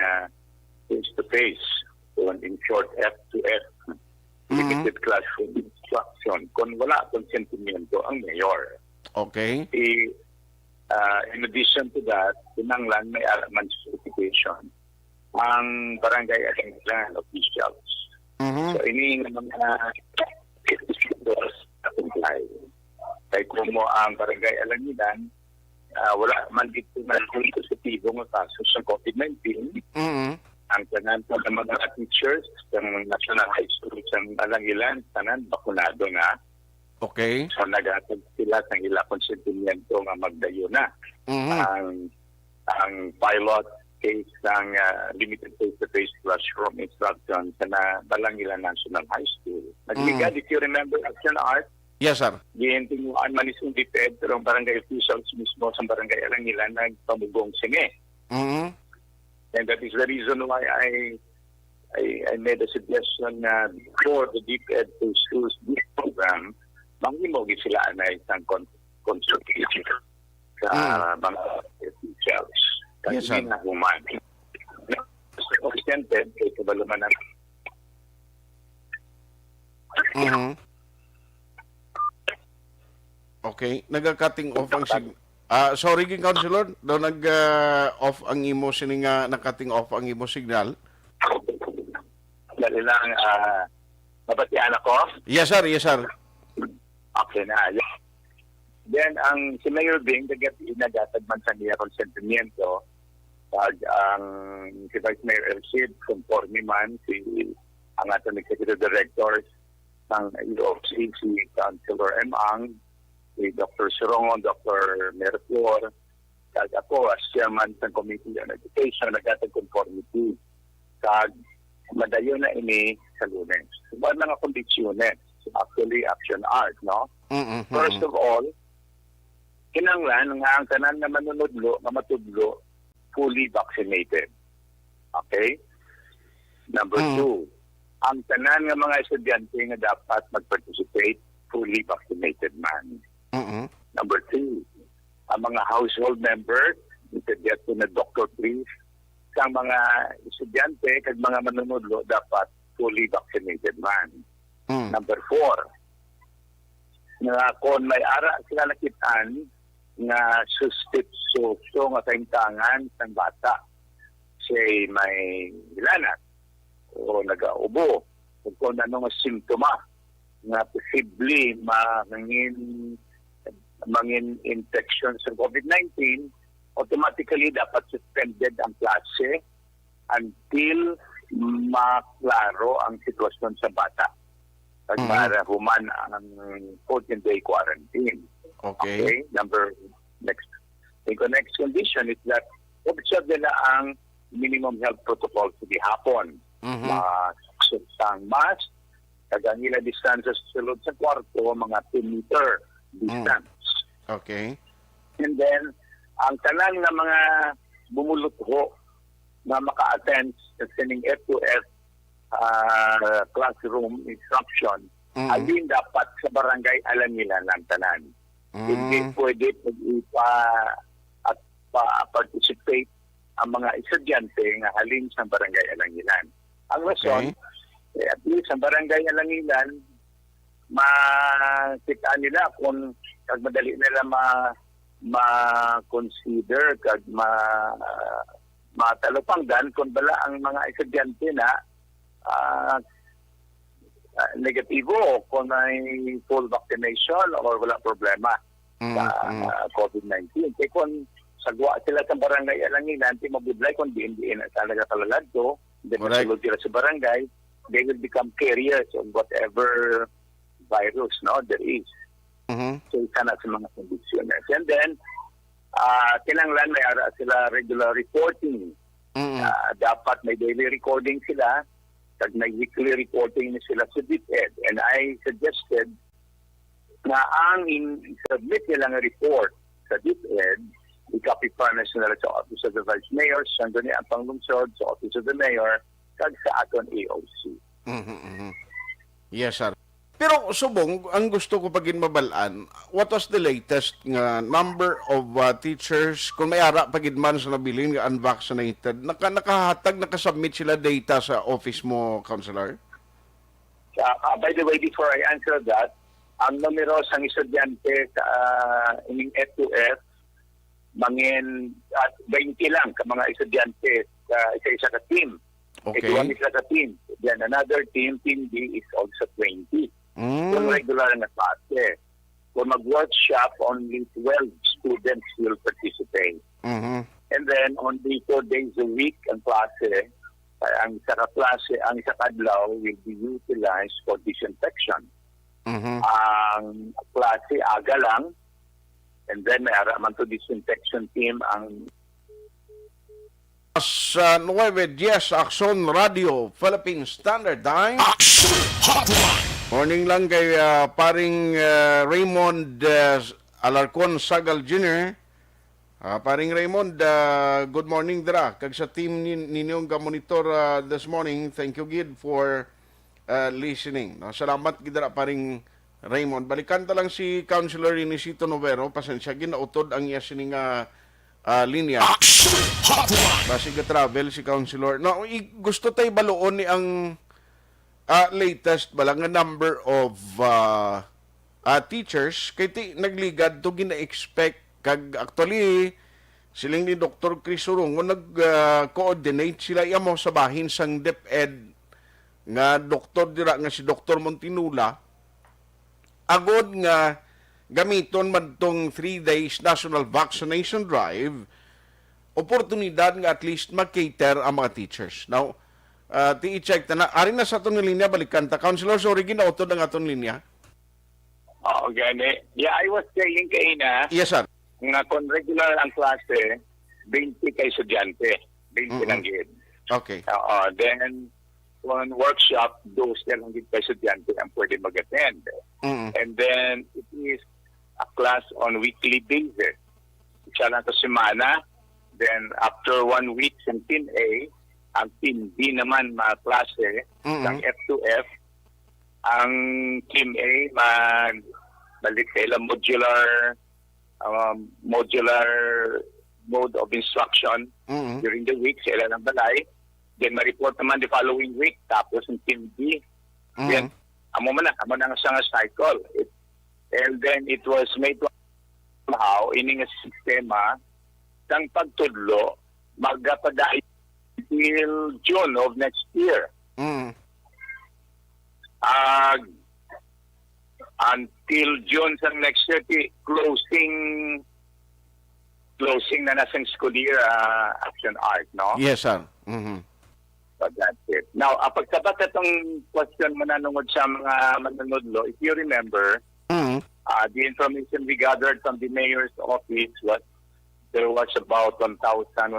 face-to-face. So, in short, F2F, limited classroom instruction, kung wala konsentimiento ang mayor. Okay. In addition to that, pinanglan may alaman certification ang barangay assembly officials. So, ini ng mga comply. Kay kumo ang barangay Alangilan, wala man dito na positibo nga kaso sa COVID-19. Ang tanan po ng mga teachers ng National High School sa Alangilan, tanan bakunado na. Okay. So naghatag sila ng ila konsentimiento nga magdayo na. Ang pilot case ng limited face-to-face classroom instruction sa Balangilan National High School. Nagligad, if you remember, Aksyon Art, yes, sir. giintinguan man isang DepEd, pero ang barangay officials mismo sa barangay Alangilan nagpamugong singe. And that is the reason why I made a suggestion na before the DepEd to choose this program, manghimog sila na isang consultation sa mga officials. Yes, sir. Kasi na human. Extended, kay kabaluman na. Okay, nagka-cutting off ang sorry, King Councilor, daw nag-off ang imo sini nga naka-cutting off ang imo signal. Dali lang, mabatian ako? Yes, sir. Yes, sir. Okay na. Then, ang si Mayor Bing, nagatag man sa niya konsentimiento, pag ang si Vice Mayor Elcid, conforme man, ang ating Executive Directors ng EOC, si Councilor M. Ang, si Dr. Sirongon, Dr. Mercor, kag ako as chairman ng Committee on Education, nagatag conformity. Kag madayo na ini sa Lunes. Subad na nga kondisyones. Actually, Action Art, no? First of all, kinanglan nga ang tanan na manunodlo, na matudlo, fully vaccinated. Okay? Number two, ang tanan nga mga estudyante nga dapat mag-participate, fully vaccinated man. Number two, ang mga household members, get to na doctor please, sa mga estudyante kag mga manunodlo dapat fully vaccinated man. Number four, nga kung may ara sila nakitaan nga suspitsyo nga kaintangan ng bata siya may hilanat o nag-aubo o kung anong simptoma nga posible mangin infection sa COVID-19, automatically dapat suspended ang klase until maklaro ang sitwasyon sa bata. Para human ang 14-day quarantine. Okay. Next condition is that observe nila ang minimum health protocol sa gihapon. Ang mask, kagangila distances sa sulod sa kwarto, mga 2-meter distance. Okay. And then, ang tanan na mga bumulutho na maka-attend sa sining F2F classroom instruction, alin dapat sa barangay alam nila ng tanan. Hindi pwede participate ang mga estudyante nga halin sa barangay Alangilan. Ang rason, at least sa barangay Alangilan, makita nila kung madali nila ma-consider kag matalupanggan kung bala ang mga estudyante na negatibo kung may full vaccination or wala problema sa COVID-19. Kaya kung sagwa sila sa barangay Alangilan, di mabudlay kung di na talaga kalalad to, hindi masulod sila sa barangay, they will become carriers of whatever virus there is. So isa na sa mga conditioners. And then, kinanglan may ara sila regular reporting. Dapat may daily recording sila, kag may weekly reporting sila sa DepEd. And I suggested na ang submit nilang report sa DepEd, i-copy pa na sila sa Office of the Vice Mayor, sa ni ang panglungsod, sa Office of the Mayor, kag sa aton AOC. Yes, sir. Pero subong, ang gusto ko pagin mabalaan, what was the latest nga number of teachers, kung may ara pagin man sa nabilin nga unvaccinated, nakasubmit sila data sa office mo, Councilor? By the way, before I answer that, ang numero sang estudyante sa ining F2F, mangin 20 lang ka mga estudyante sa isa ka team. Okay. Ito isa ka team. Then another team B is also 20. Yung regular na klase. kung mag-workshop, only 12 students will participate. Mhm. And then, only 4 days a week ang klase. Ang isa klase, ang isa kadlaw will be utilized for disinfection. Mhm. Ang klase aga lang, and then may araman to disinfection team ang Sa 9:10 Aksyon Radio, Philippine Standard Time. Aksyon Hotline. Morning lang kay paring Raymond Alarcon Sagal Jr. Paring Raymond, good morning dira. Kag sa team ninyong monitor this morning, thank you gid for listening. No, salamat gid dira paring Raymond. Balikan ta lang si Councilor Inisito Novero, pasensya ginautod ang iya sining linya. Aksyon Hotline. Basig travel si Councilor. No, gusto tay baluon ni ang latest balang nga number of teachers kay nagligad to gina-expect kag actually siling ni Dr. Chris Urong nag-coordinate sila iyamo sa bahin sang DepEd nga doktor dira nga si Dr. Montinula agod nga gamiton man tong 3 days national vaccination drive oportunidad nga at least mag-cater ang mga teachers. Now, i-check na ari na sa atong linya balikan ta. Councilor, sorry ginautod ang atong linya. Oo, gani. Yeah, I was saying kaina. Yes, sir. Nga kung regular ang klase, 20 kay estudyante. 20 lang gid. Okay. Then, kung workshop, those lang gid kay estudyante ang pwede mag-attend. And then, it is a class on weekly basis. Isa lang sa semana. Then, after 1 week sa Team A, ang Team B naman mga klase, ng F2F, ang Team A balik sila modular mode of instruction during the week sila ng balay. Then ma-report naman the following week. Tapos ang Team B. Then, amo na nga cycle. And then it was made somehow ining sistema sang pagtudlo magpaday till June of next year. Until June sa next year, closing na nasang school year Action Art, no? Yes, sir. So that's it. Now, pagsabat itong question mo nanungod sa mga manunodlo, if you remember, the information we gathered from the mayor's office was there was about 1,109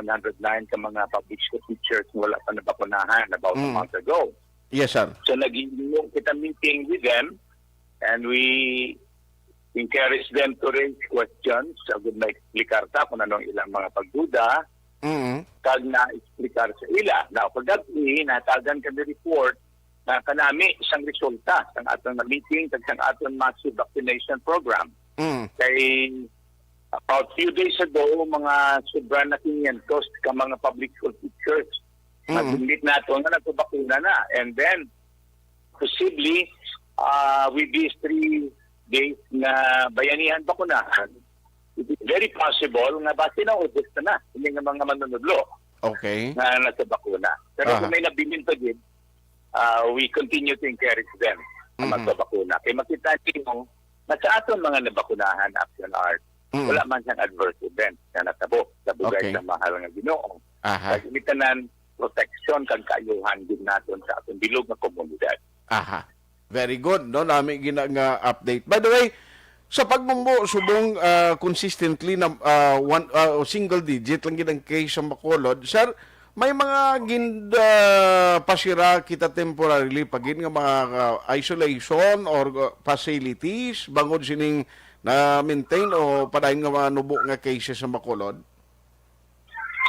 ka mga public school teachers wala pa nabakunahan about a month ago. Yes, sir. So naging kita meeting with them and we encourage them to raise questions. Sagud na eksplikar ta kung anong ilang mga pagduda. Kag na eksplikar sa ila. Now, pagdating natagan kami report na kanami isang resulta sang atong meeting kag sang atong massive vaccination program. Kay about few days ago, mga sobra na 500 ka mga public school teachers. Nag-inlit na ito na nagpabakuna na. And then, possibly, with these 3 days na bayanihan bakunahan, it is very possible nga base na udis na hindi nga mga manunudlo na nasa bakuna. Pero kung may nabilin pa din, we continue to encourage them na magpabakuna. Kaya makita nyo, na sa aton mga nabakunahan, Action Art, wala man siyang adverse event na natabo sa bugay sa mahal nga Ginoo. Kagimitanan protection kag kaayuhan din naton sa atong bilog nga komunidad. Very good, no? Nami gina nga update. By the way, sa pagmumbo subong consistently na single digit lang gid ang case sa Bacolod, sir, may mga pasira kita temporarily pagin nga mga isolation or facilities bangod sining na maintain o padayon nga manubo nga cases sa Bacolod?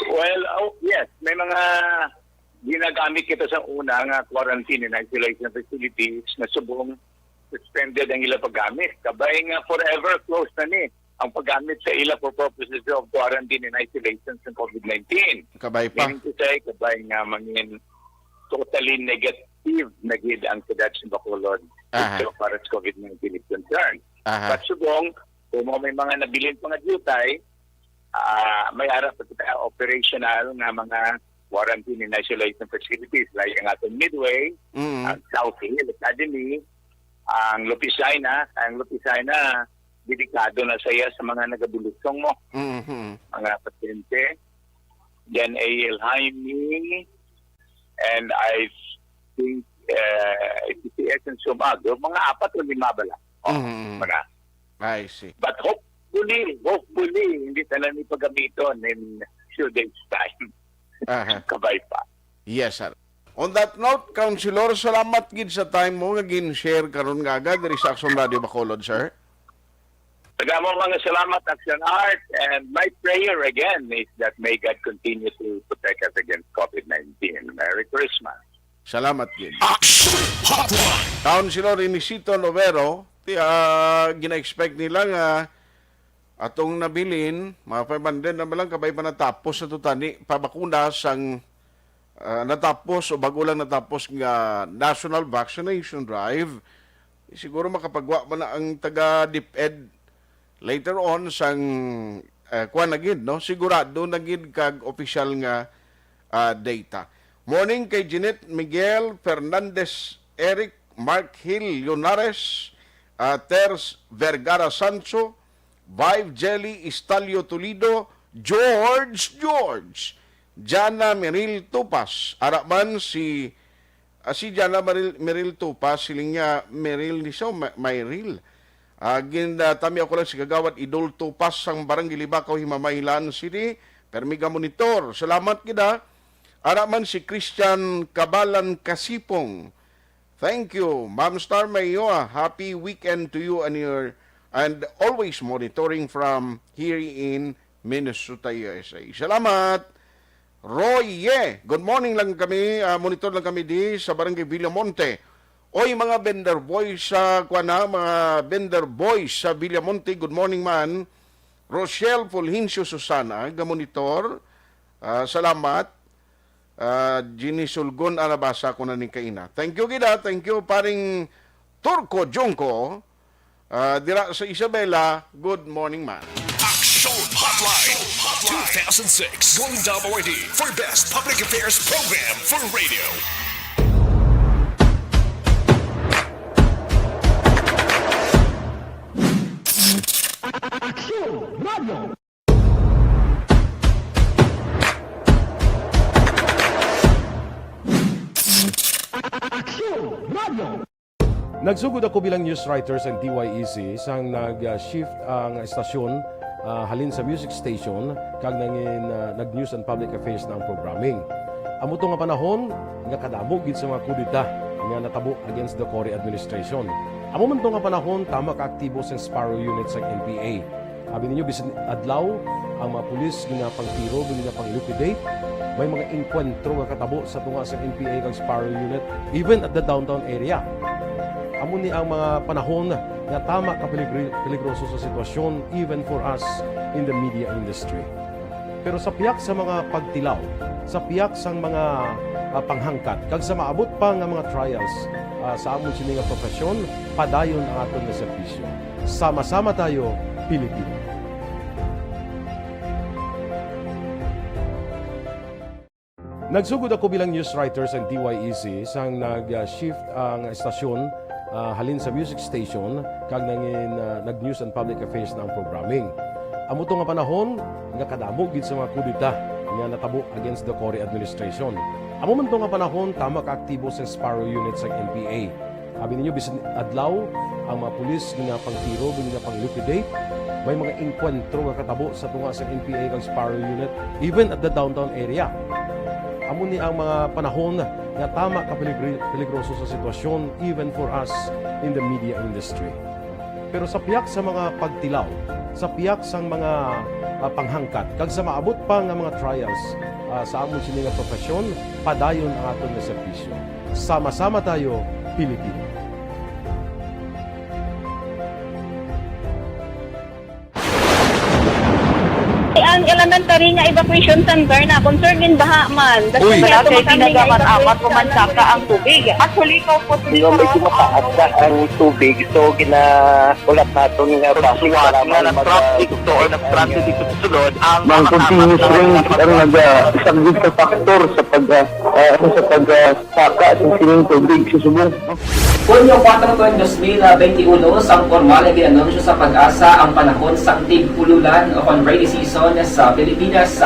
Well, yes, may mga ginagamit kita sa una nga quarantine and isolation facilities na subong suspended ang ila paggamit. Kabay nga forever closed na ni ang paggamit sa ila for purposes of quarantine and isolation sa COVID-19. Kabay pa. Meaning to say, kabay nga mangin totally negative na gid ang sedad sa Bacolod so far as COVID-19 is concerned. But subong, kung may mga nabilin pa nga dutay, may harap pa kita operational nga mga quarantine and isolation facilities like ang atong Midway, ang South Hill Academy, ang Lupisay na delikado na saya sa mga nagabulusong mo, mga pasyente. Jan A.L. Jaime, and I think ETCS and Sumago, mga 4 o 5 ba lang. Mga. I see. But hopefully, hindi talaga ni pagamiton in few days time. Kabay pa. Yes, sir. On that note, Councilor, salamat gid sa time mo nga gin-share karon nga agad diri sa Aksyon Radio Bacolod, sir. Tagamang mga salamat, Aksyon Art, and my prayer again is that may God continue to protect us against COVID-19. Merry Christmas. Salamat gid. Councilor Inisito Lovero, gina-expect nila nga atong nabilin, mga 500 na malang kabay pa natapos sa tutani, pabakuna sang natapos o bago lang natapos nga National Vaccination Drive. Siguro makapagwa man na ang taga-DepEd later on sang kuha na gid, no? Sigurado na gid kag official nga data. Morning kay Jeanette Miguel Fernandez, Eric Mark Hill Leonares, Ters Vergara Sancho, Vive Jelly Istalio Toledo, George, Jana Meril Tupas, araman si Jana Meril Tupas, siling niya Meril ni so Mayril. Tami ako lang si Kagawad Idol Tupas sang Barangay Libakaw, Himamaylan City, Permiga Monitor. Salamat kita. Araman si Christian Kabalan Kasipong. Thank you, Ma'am Star Mayo. Happy weekend to you and always monitoring from here in Minnesota, USA. Salamat. Roy, good morning lang kami. Monitor lang kami di sa Barangay Villamonte. Oy, mga vendor boys sa mga vendor boys sa Villamonte, good morning man. Rochelle Fulgencio Susana, gamonitor. Salamat. Ginny Sulgon, anabasa ko na ni Kaina. Thank you, Gida. Thank you, paring Turco Jongko. Dira sa Isabela, good morning, man. Aksyon Hotline 2006. Going WRD for Best Public Affairs Program for Radio. Aksyon Radio. Nagsugod ako bilang news writer sa DYEC sang nag-shift ang estasyon halin sa music station kag nag-news and public affairs na ang programming. Amo to nga panahon nga kadamo gid sa mga kudita nga natabo against the Cory administration. Amo man to nga panahon tama ka aktibo sa Sparrow unit sa NPA. Abi ninyo bisan adlaw ang mga pulis nga pangtiro nga pang-liquidate. May mga enkwentro nga katabo sa tunga sa NPA kag Sparrow unit even at the downtown area. Amo ni ang mga panahon nga tama ka peligroso sa sitwasyon even for us in the media industry. Pero sa piyak sa mga pagtilaw, sa piyak sang mga panghangkat, kag sa maabot pa nga mga trials sa amon sini nga profesyon, padayon ang aton nga serbisyo. Sama-sama tayo, Pilipino. Nagsugod ako bilang news writer sa DYEC sang nag-shift ang estasyon halin sa music station kag nag-news and public affairs na ang programming. Amo to nga panahon nga kadamo gid sa mga kudita nga natabo against the Cory administration. Amo man to nga panahon tama ka aktibo sa Sparrow unit sa NPA. Abi ninyo bisan adlaw ang mga pulis nga pangtiro nga pang-liquidate. May mga enkwentro nga katabo sa tunga sa NPA kag Sparrow unit even at the downtown area. Amo ni ang mga panahon nga tama ka peligroso sa sitwasyon even for us in the media industry. Pero sa piyak sa mga pagtilaw, sa piyak sang mga panghangkat, kag sa maabot pa nga mga trials sa amon sini nga profesyon, padayon ang aton nga serbisyo. Sama-sama tayo, Pilipino. Ang elementary nga evacuation center na concern din baha man. Uy, kaya pinagamat-amat kumansaka ang tubig. Actually, ko po dito may tumataas na ang tubig. So, ulat natin nga pasiwat nga nag-traffic to or nag-transit dito sa sulod. Ang continuous rain ang nag-isang factor sa pag-saka at sining tubig sa subong. Hunyo 4, 2021, sang formal ay ginanunsyo sa Pag-asa ang panahon sa tig-ululan o rainy season sa Pilipinas.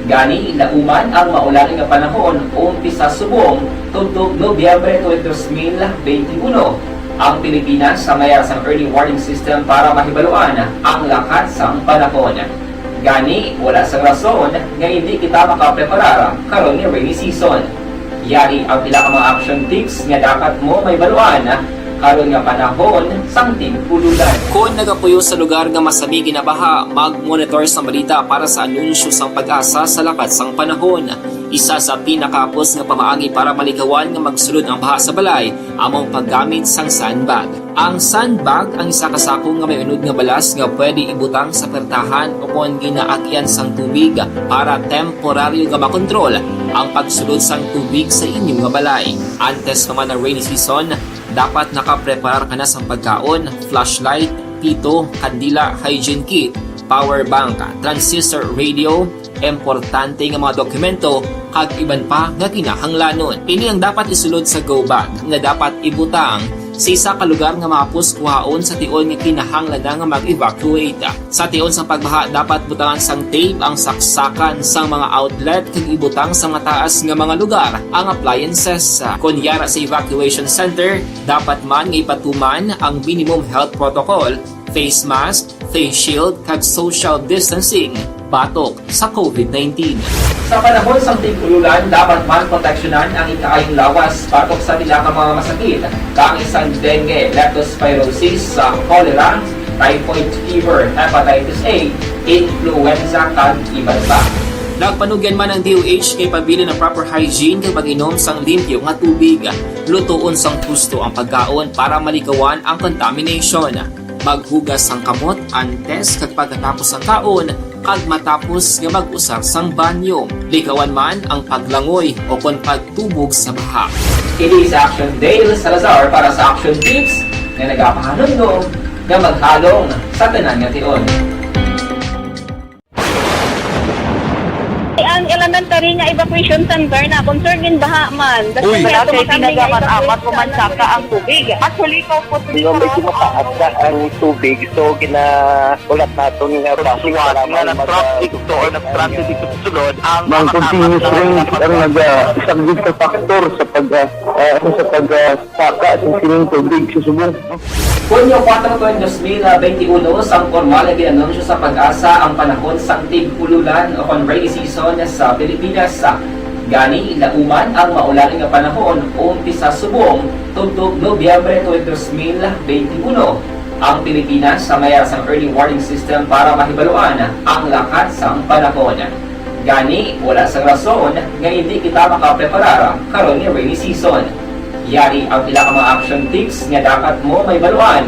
Gani, lauman ang maulaning nga panahon umpisa subong tuntog Nobyembre 2021. Ang Pilipinas sa mayar sang early warning system para mahibaluan ang lakat sang panahon. Gani, wala sang rason nga hindi kita makapreparar karon ni rainy season. Yari ang pila ka mga action tips nga dapat mo may baluan karon nga panahon sang tig-ululan. Kung nagapuyo sa lugar nga masabi ginabaha, mag-monitor sa balita para sa anunsyo sang Pag-asa sa lakat sang panahon. Isa sa pinakapos nga pamaagi para malikawan nga magsulod ang baha sa balay, among paggamit sang sandbag. Ang sandbag ang isa kasako nga may unod nga balas nga pwede ibutang sa pertahan o kung ginaakyan sang tubig para temporaryo nga makontrol ang pagsulod sang tubig sa inyong nga balay. Antes naman ng rainy season, dapat nakapreparar ka na sa pagkaon, flashlight, pito, kandila, hygiene kit, power bank, transistor radio, importante nga mga dokumento kag iban pa nga kinahanglanon. Ini ang dapat isulod sa go bag nga dapat ibutang sa isa ka lugar nga mapus kuhaon sa tion nga kinahanglan nga mag-evacuate. Sa tion sa pagbaha dapat butangan sang tape ang saksakan sang mga outlet kag ibutang sa mataas nga mga lugar ang appliances. Kunyara sa evacuation center, dapat man nga ipatuman ang minimum health protocol, face mask, face shield kag social distancing batok sa COVID-19. Sa panahon sa tig-ululan, dapat man proteksyonan ang ikaayong lawas batok sa tila ka mga masakit, kang isang dengue, leptospirosis, cholera, typhoid fever, hepatitis A, influenza kag iban pa. Nagpanugyan man ang DOH kay pabili ng proper hygiene kay pag-inom sang limpyo nga tubig, lutuon sang husto ang pagkaon para malikawan ang contamination. Maghugas sang kamot antes kag pagkatapos ang kaon kag matapos nga mag-usar sang banyo. Likawan man ang paglangoy o kon pagtubog sa baha. Kini sa Action Dale Salazar para sa Action Tips nga nagapahanundong nga maghalong sa tanan nga tion. Ang elementary nga evacuation center na concern din baha man. Uy, kasi tinagaman amat kumansaka ang tubig. Actually, po medyo mataas na ang tubig. So, ulat natin nga basiwat nga nag-traffic to or nag-transit dito sa sulod. Ang continuous rain ang nag-subject sa factor sa pagsaka sa sining tubig sa subong. Hunyo 4, 2021, sang formal ay ginanunsyo sa Pag-asa ang panahon sa tig-ululan o rainy season sa Pilipinas. Gani, lauman ang maulaning nga panahon umpisa subong tuntog Nobyembre 2021. Ang Pilipinas sa mayar sang early warning system para mahibaluan ang lakat sang panahon. Gani, wala sang rason nga hindi kita makapreparar karon ni rainy season. Yari ang pila ka mga action tips nga dapat mo may baluan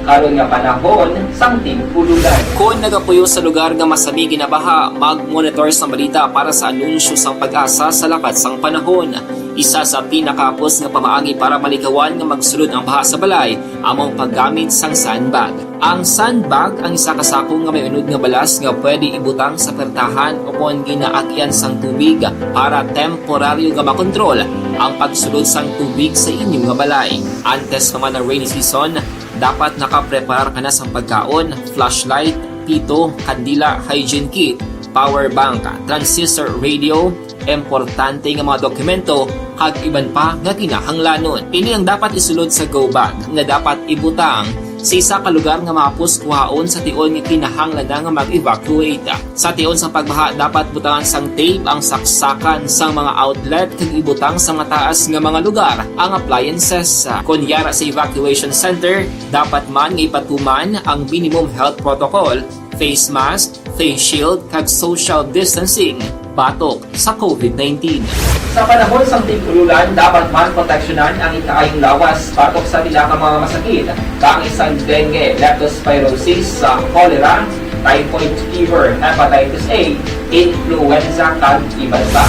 karon nga panahon sang tig-ululan. Kung nagapuyo sa lugar nga masabi ginabaha, mag-monitor sa balita para sa anunsyo sang Pag-asa sa lakat sang panahon. Isa sa pinakapos nga pamaagi para malikawan nga magsulod ang baha sa balay, among paggamit sang sandbag. Ang sandbag ang isa kasako nga may unod nga balas nga pwede ibutang sa pertahan o kung ginaakyan sang tubig para temporaryo nga makontrol ang pagsulod sang tubig sa inyong nga balay. Antes naman ng rainy season, dapat nakapreparar ka na sa pagkaon, flashlight, pito, kandila, hygiene kit, power bank, transistor radio, importante nga mga dokumento kag iban pa nga kinahanglanon. Ini ang dapat isulod sa go bag nga dapat ibutang sa isa ka lugar nga mapus kuhaon sa tion nga kinahanglan nga mag-evacuate. Sa tion sa pagbaha dapat butangan sang tape ang saksakan sang mga outlet kag ibutang sa mataas nga mga lugar ang appliances. Kunyara sa evacuation center, dapat man nga ipatuman ang minimum health protocol, face mask, face shield kag social distancing batok sa COVID-19. Sa panahon sa tig-ululan, dapat man proteksyonan ang ikaayong lawas batok sa tila ka mga masakit, kang isang dengue, leptospirosis, cholera, typhoid fever, hepatitis A, influenza kag iban pa.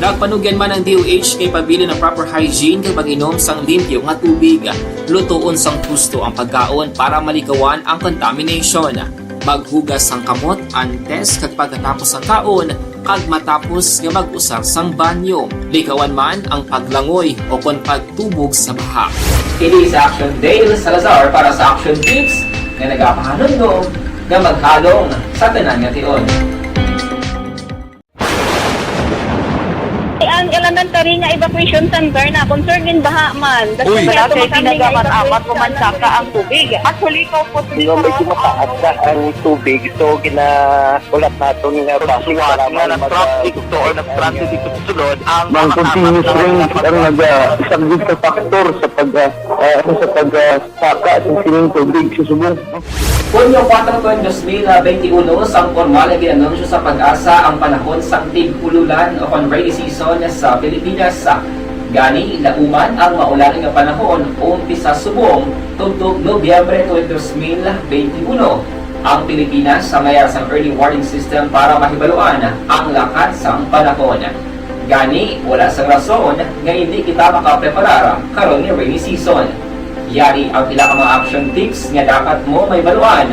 Nagpanugyan man ang DOH kay pabili ng proper hygiene kay pag-inom sang limpyo nga tubig, lutuon sang husto ang pagkaon para malikawan ang contamination. Maghugas sang kamot antes kag pagkatapos ang kaon kag matapos nga mag-usar sang banyo. Likawan man ang paglangoy o kon pagtubog sa baha. Kini sa Aksyon Dale Salazar para sa Action Tips nga nagapahanundong nga maghalong sa tanan nga tion. Ang elementary nga evacuation center na concerned din baha man. Uy, kasi pinagaman-amat kumansaka ang tubig. Actually, ko po medyo mataas na ang tubig. So, ulat natin nga pasiwala nga ng traffic to or nag-transit dito sa sulod. Ang continuous rain ang nag-isang sa factor sa pagsaka at sining tubig sa subong. Hunyo 4, 2021, sang formal ay ginanunsyo sa pag-asa ang panahon sang tig-ululan o kon rainy season sa Pilipinas. Gani, lauman ang maulaning nga panahon umpisa subong tugtog Nobyembre 2021. Ang Pilipinas sa mayar sang early warning system para mahibaluan ang lakat sang panahon. Gani, wala sang rason nga hindi kita makapreparar karon ni rainy season. Yari ang pila ka mga action tips nga dapat mo may baluan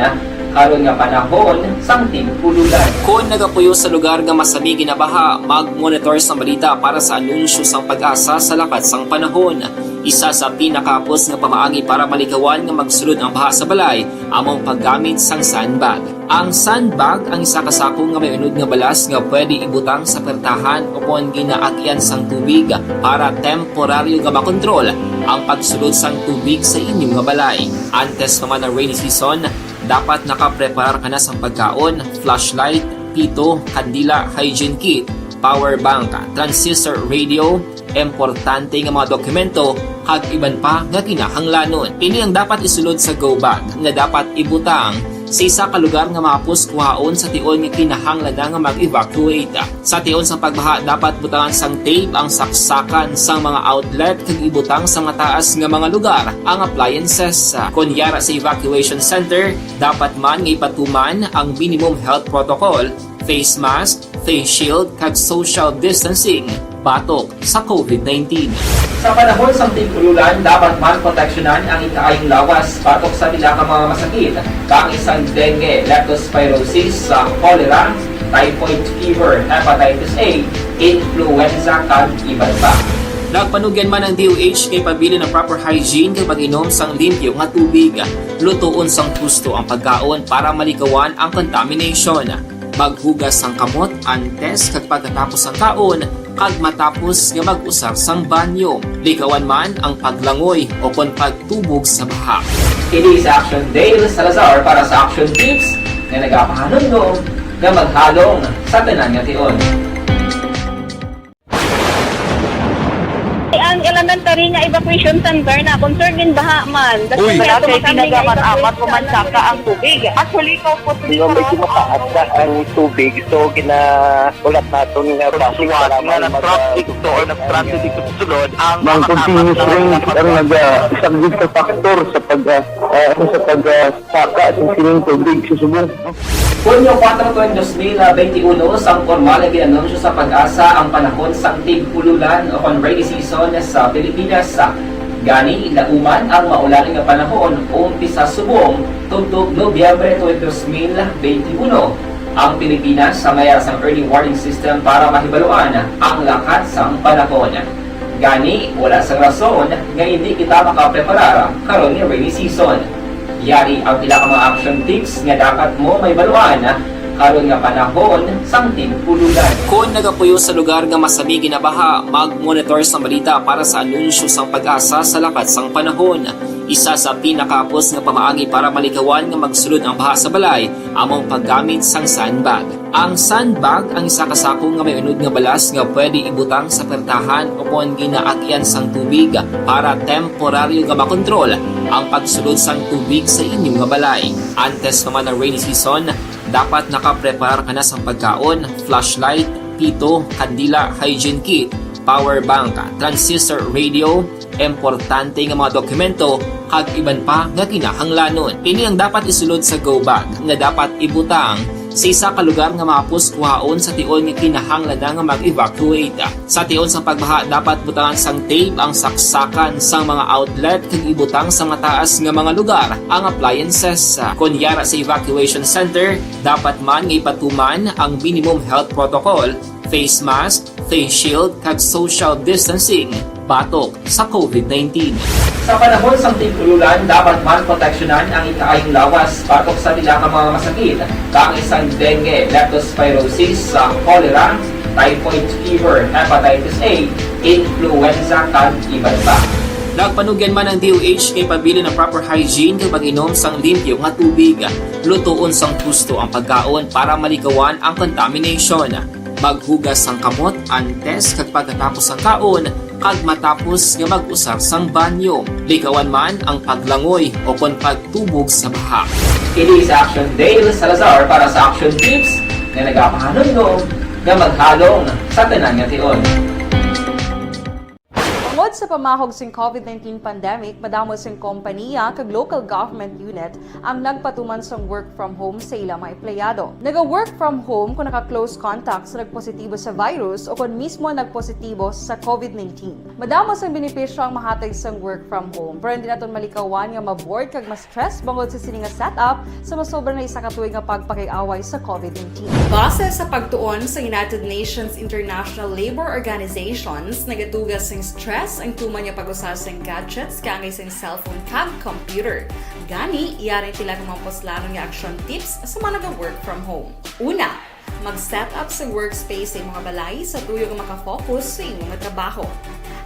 karon nga panahon sang tig-ululan. Kung nagapuyo sa lugar nga masabi ginabaha, mag-monitor sa balita para sa anunsyo sang pag-asa sa lakat sang panahon. Isa sa pinakapos nga pamaagi para malikawan nga magsulod ang baha sa balay among paggamit sang sandbag. Ang sandbag ang isa kasako nga may unod nga balas nga pwede ibutang sa pertahan o kung ginaagyan sang tubig para temporaryo nga makontrol ang pagsulod sang tubig sa inyong nga balay. Antes naman ng rainy season, dapat nakapreparar ka na sa pagkaon, flashlight, pito, kandila, hygiene kit, power bank, transistor radio, importante nga mga dokumento, kag iban pa nga kinahanglanon. Ini ang dapat isulod sa go bag nga dapat ibutang sa isa ka lugar nga mapos kuhaon sa tion nga kinahanglan nga mag-evacuate. Sa tion sa pagbaha dapat butangan sang tape ang saksakan sang mga outlet kag ibutang sa mataas nga mga lugar ang appliances. Kunyara sa evacuation center, dapat man nga ipatuman ang minimum health protocol, face mask, face shield kag social distancing batok sa COVID-19. Sa panahon sa tig-ululan, dapat man proteksyonan ang ikaayong lawas batok sa nila ka mga masakit, kang isang dengue, leptospirosis, cholera, typhoid fever, hepatitis A, influenza, kag iban pa. Nagpanugyan man ang DOH kay pabili ng proper hygiene kay pag-inom sang limpyo nga tubig. Lutuon sang husto ang pagkaon para malikawan ang contamination. Maghugas sang kamot antes kag pagkatapos ang kaon kag matapos nga mag-usar sang banyo. Likawan man ang paglangoy o kon pagtubog sa baha. Kini sa Action Dale Salazar para sa Action Tips nga nagapahanundong nga maghalong sa tanan nga tion. Ang elementary nga evacuation center na concerned din baha man. Uy, kasi pinagaman-amat kumansaka ang tubig. Actually, ko po medyo mataas na ang tubig. So, ulat natin nga pasiwala nga ng traffic to or nag-transit dito sa sulod. Ang continuous rain ang nag-isang sa factor sa pagsaka at sining tubig sa subong. Hunyo 4, 2021, sang formal ay ginanunsyo sa pag-asa ang panahon sang tig-ululan o kon rainy season sa Pilipinas. Gani, lauman ang maulaning nga panahon umpisa subong tugtog Nobyembre 2021. Ang Pilipinas sa mayar sang early warning system para mahibaluan ang lakat sang panahon. Gani, wala sang rason nga hindi kita makapreparar karon ni rainy season. Yari ang pila ka mga action tips nga dapat mo may baluan karon nga panahon sang tig-ululan. Kung nagapuyo sa lugar nga masabi ginabaha, mag-monitor sa balita para sa anunsyo sang pag-asa sa lakat sang panahon. Isa sa pinakapos nga pamaagi para malikawan nga magsulod ang baha sa balay among paggamit sang sandbag. Ang sandbag ang isa kasako nga may unod nga balas nga pwede ibutang sa pertahan o kung ginaagyan sang tubig para temporaryo nga makontrol ang pagsulod sang tubig sa inyong nga balay. Antes naman ng rainy season, dapat nakapreparar ka na sa pagkaon, flashlight, pito, kandila, hygiene kit, power bank, transistor radio, importante nga mga dokumento, kag iban pa nga kinahanglanon. Ini ang dapat isulod sa go bag nga dapat ibutang sa isa ka lugar nga mapus kuhaon sa tion nga kinahanglan nga mag-evacuate. Sa tion sa pagbaha dapat butangan sang tape ang saksakan sa mga outlet kag ibutang sa mataas nga mga lugar ang appliances. Kunyara sa evacuation center, dapat man nga ipatuman ang minimum health protocol, face mask, face shield kag social distancing batok sa COVID-19. Sa panahon sa tigululan, dapat man proteksyonan ang ikaayong lawas batok sa tila ka mga masakit, kang isang dengue, leptospirosis, cholera, typhoid fever, hepatitis A, influenza kag iban pa. Nagpanugyan man ang DOH kay pabili ng proper hygiene kay pag-inom sang limpyo nga tubig. Lutuon sang gusto ang pagkaon para malikawan ang contamination. Maghugas sang kamot antes kag pagkatapos ang kaon kag matapos nga mag-usar sang banyo. Likawan man ang paglangoy o kon pagtubog sa baha. Kini sa Action Dale Salazar para sa Action Tips nga nagapahanunong nga maghalong sa tanan nga tion. Tungod sa pamahog sing COVID-19 pandemic, madamo sing kompanya kag local government unit ang nagpatuman sang work from home sa ilang mga empleyado. Naga-work from home kung naka-close contact sa nagpositibo sa virus o kung mismo nagpositibo sa COVID-19. Madamo sang benepisyo ang mahatag sang work from home, pero hindi naton malikawan nga maboard kag ma-stress bangod sa sini nga setup sa masobra na isa ka tuig nga pagpakiaway sa COVID-19. Base sa pagtuon sa United Nations International Labor Organizations, nagatugas sing stress ang tuman niya pag-usar sa gadgets kangay sa cellphone kag computer. Gani, iyaring tila ng mga poslanong nga action tips sa mga nag-work from home. Una, mag-set up sa workspace sa mga balay sa tuyo nga makafocus sa inyong trabaho.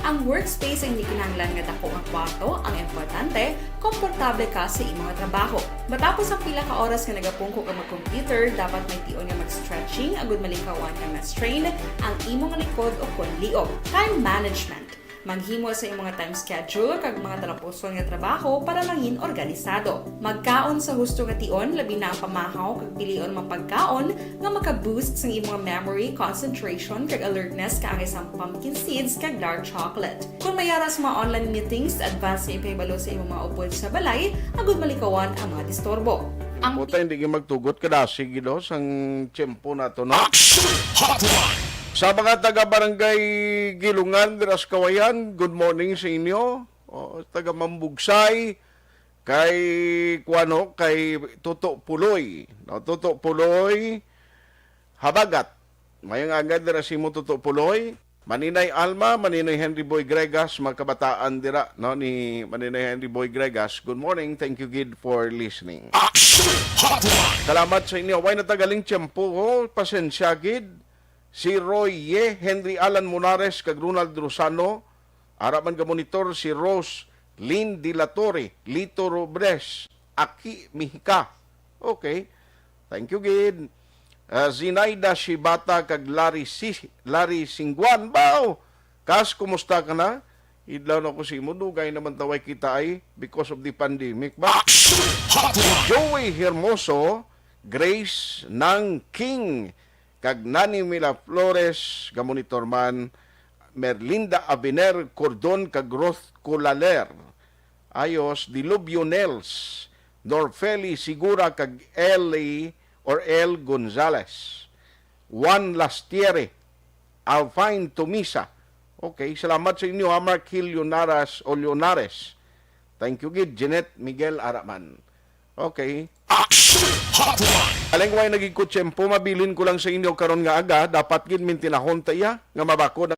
Ang workspace ay hindi kinahanglan nga dako ang kwarto, ang importante, komportable ka sa imong trabaho. Matapos ang pila ka oras nga nagapungko ka mag-computer, dapat may tion nga mag-stretching agud malikawan nga ma-strain ang imong likod o kon liog. Time management. Maghimo sa imong time schedule kag mga talapuson nga trabaho para langin organisado. Magkaon sa husto nga tion, labi na ang pamahaw kag pilion mapagkaon nga maka-boost sa imong memory, concentration kag alertness kaangay sa pumpkin seeds kag dark chocolate. Kung mayaras mga online meetings, advance na ipahibalo sa imong mga upod sa balay, agud malikawan ang mga disturbo. Ang Puta, hindi magtugot kada sige do sang tiyempo na to, no? Hotline! Sa mga taga-barangay Gilungan, Diras Kawayan, good morning sa inyo. Taga-Mambugsay, kay Kuano, kay Tuto Puloy. No, Tuto Puloy, Habagat. Mayang agad dira si mo Tuto Puloy. Maninay Alma, Maninay Henry Boy Gregas, mga kabataan dira, no, ni Maninay Henry Boy Gregas. Good morning, thank you Gid for listening. Salamat sa inyo. Way natagaling tiyempo, pasensya Gid. Si Roy Ye, Henry Alan Monares, kag Ronald Rosano, araman ka monitor si Rose Lynn Dilatore, Lito Robres, Aki Mihika. Okay, thank you, Gid. Zinaida Shibata, kag Larry Singguan. Bao, Kas, kumusta ka na? Idlaw na ko si Mudugay naman taway kita ay because of the pandemic. Ba? Joey Hermoso, Grace ng King, kag Nani Mila Flores, gamonitor man, Merlinda Abiner Cordon, kag Roth Colaler, ayos, Dilubio Nels, Norfeli Sigura, kag L Gonzales, Juan Lastiere, Alfine Tomisa. Okay, salamat sa inyo, Mark Hill Leonares. Thank you, Gid. Jeanette Miguel Araman. Okay. Alengway naging kutsempo, mabilin ko lang sa inyo karon nga aga, dapat gid mintinahon taya nga mabako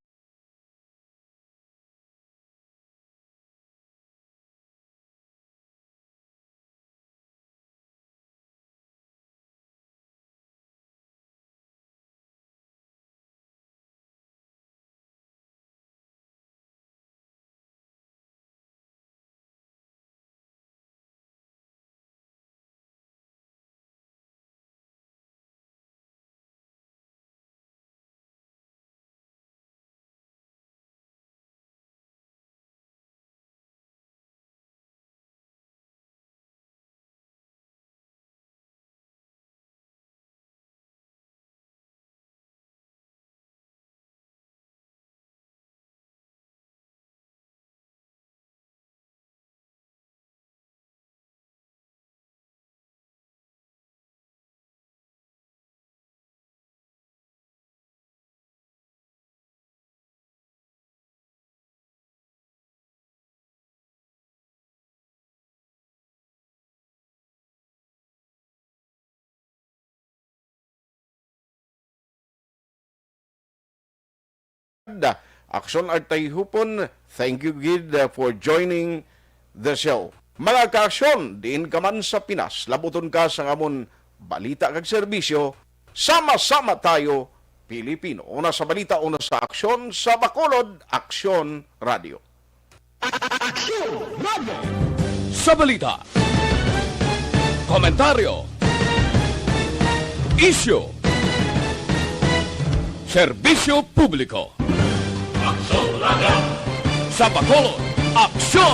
Aksyon at Tayhopon, thank you gid for joining the show. Mga ka-aksyon, diin ka man sa Pinas, labuton ka sa ngamon balita kag serbisyo, sama-sama tayo, Pilipino. Una sa balita, una sa aksyon, sa Bacolod, Aksyon Radio. Aksyon Radio! Sa balita, komentaryo, isyu, serbisyo publiko. Aksyon Radio! Sa Bacolod, Aksyon!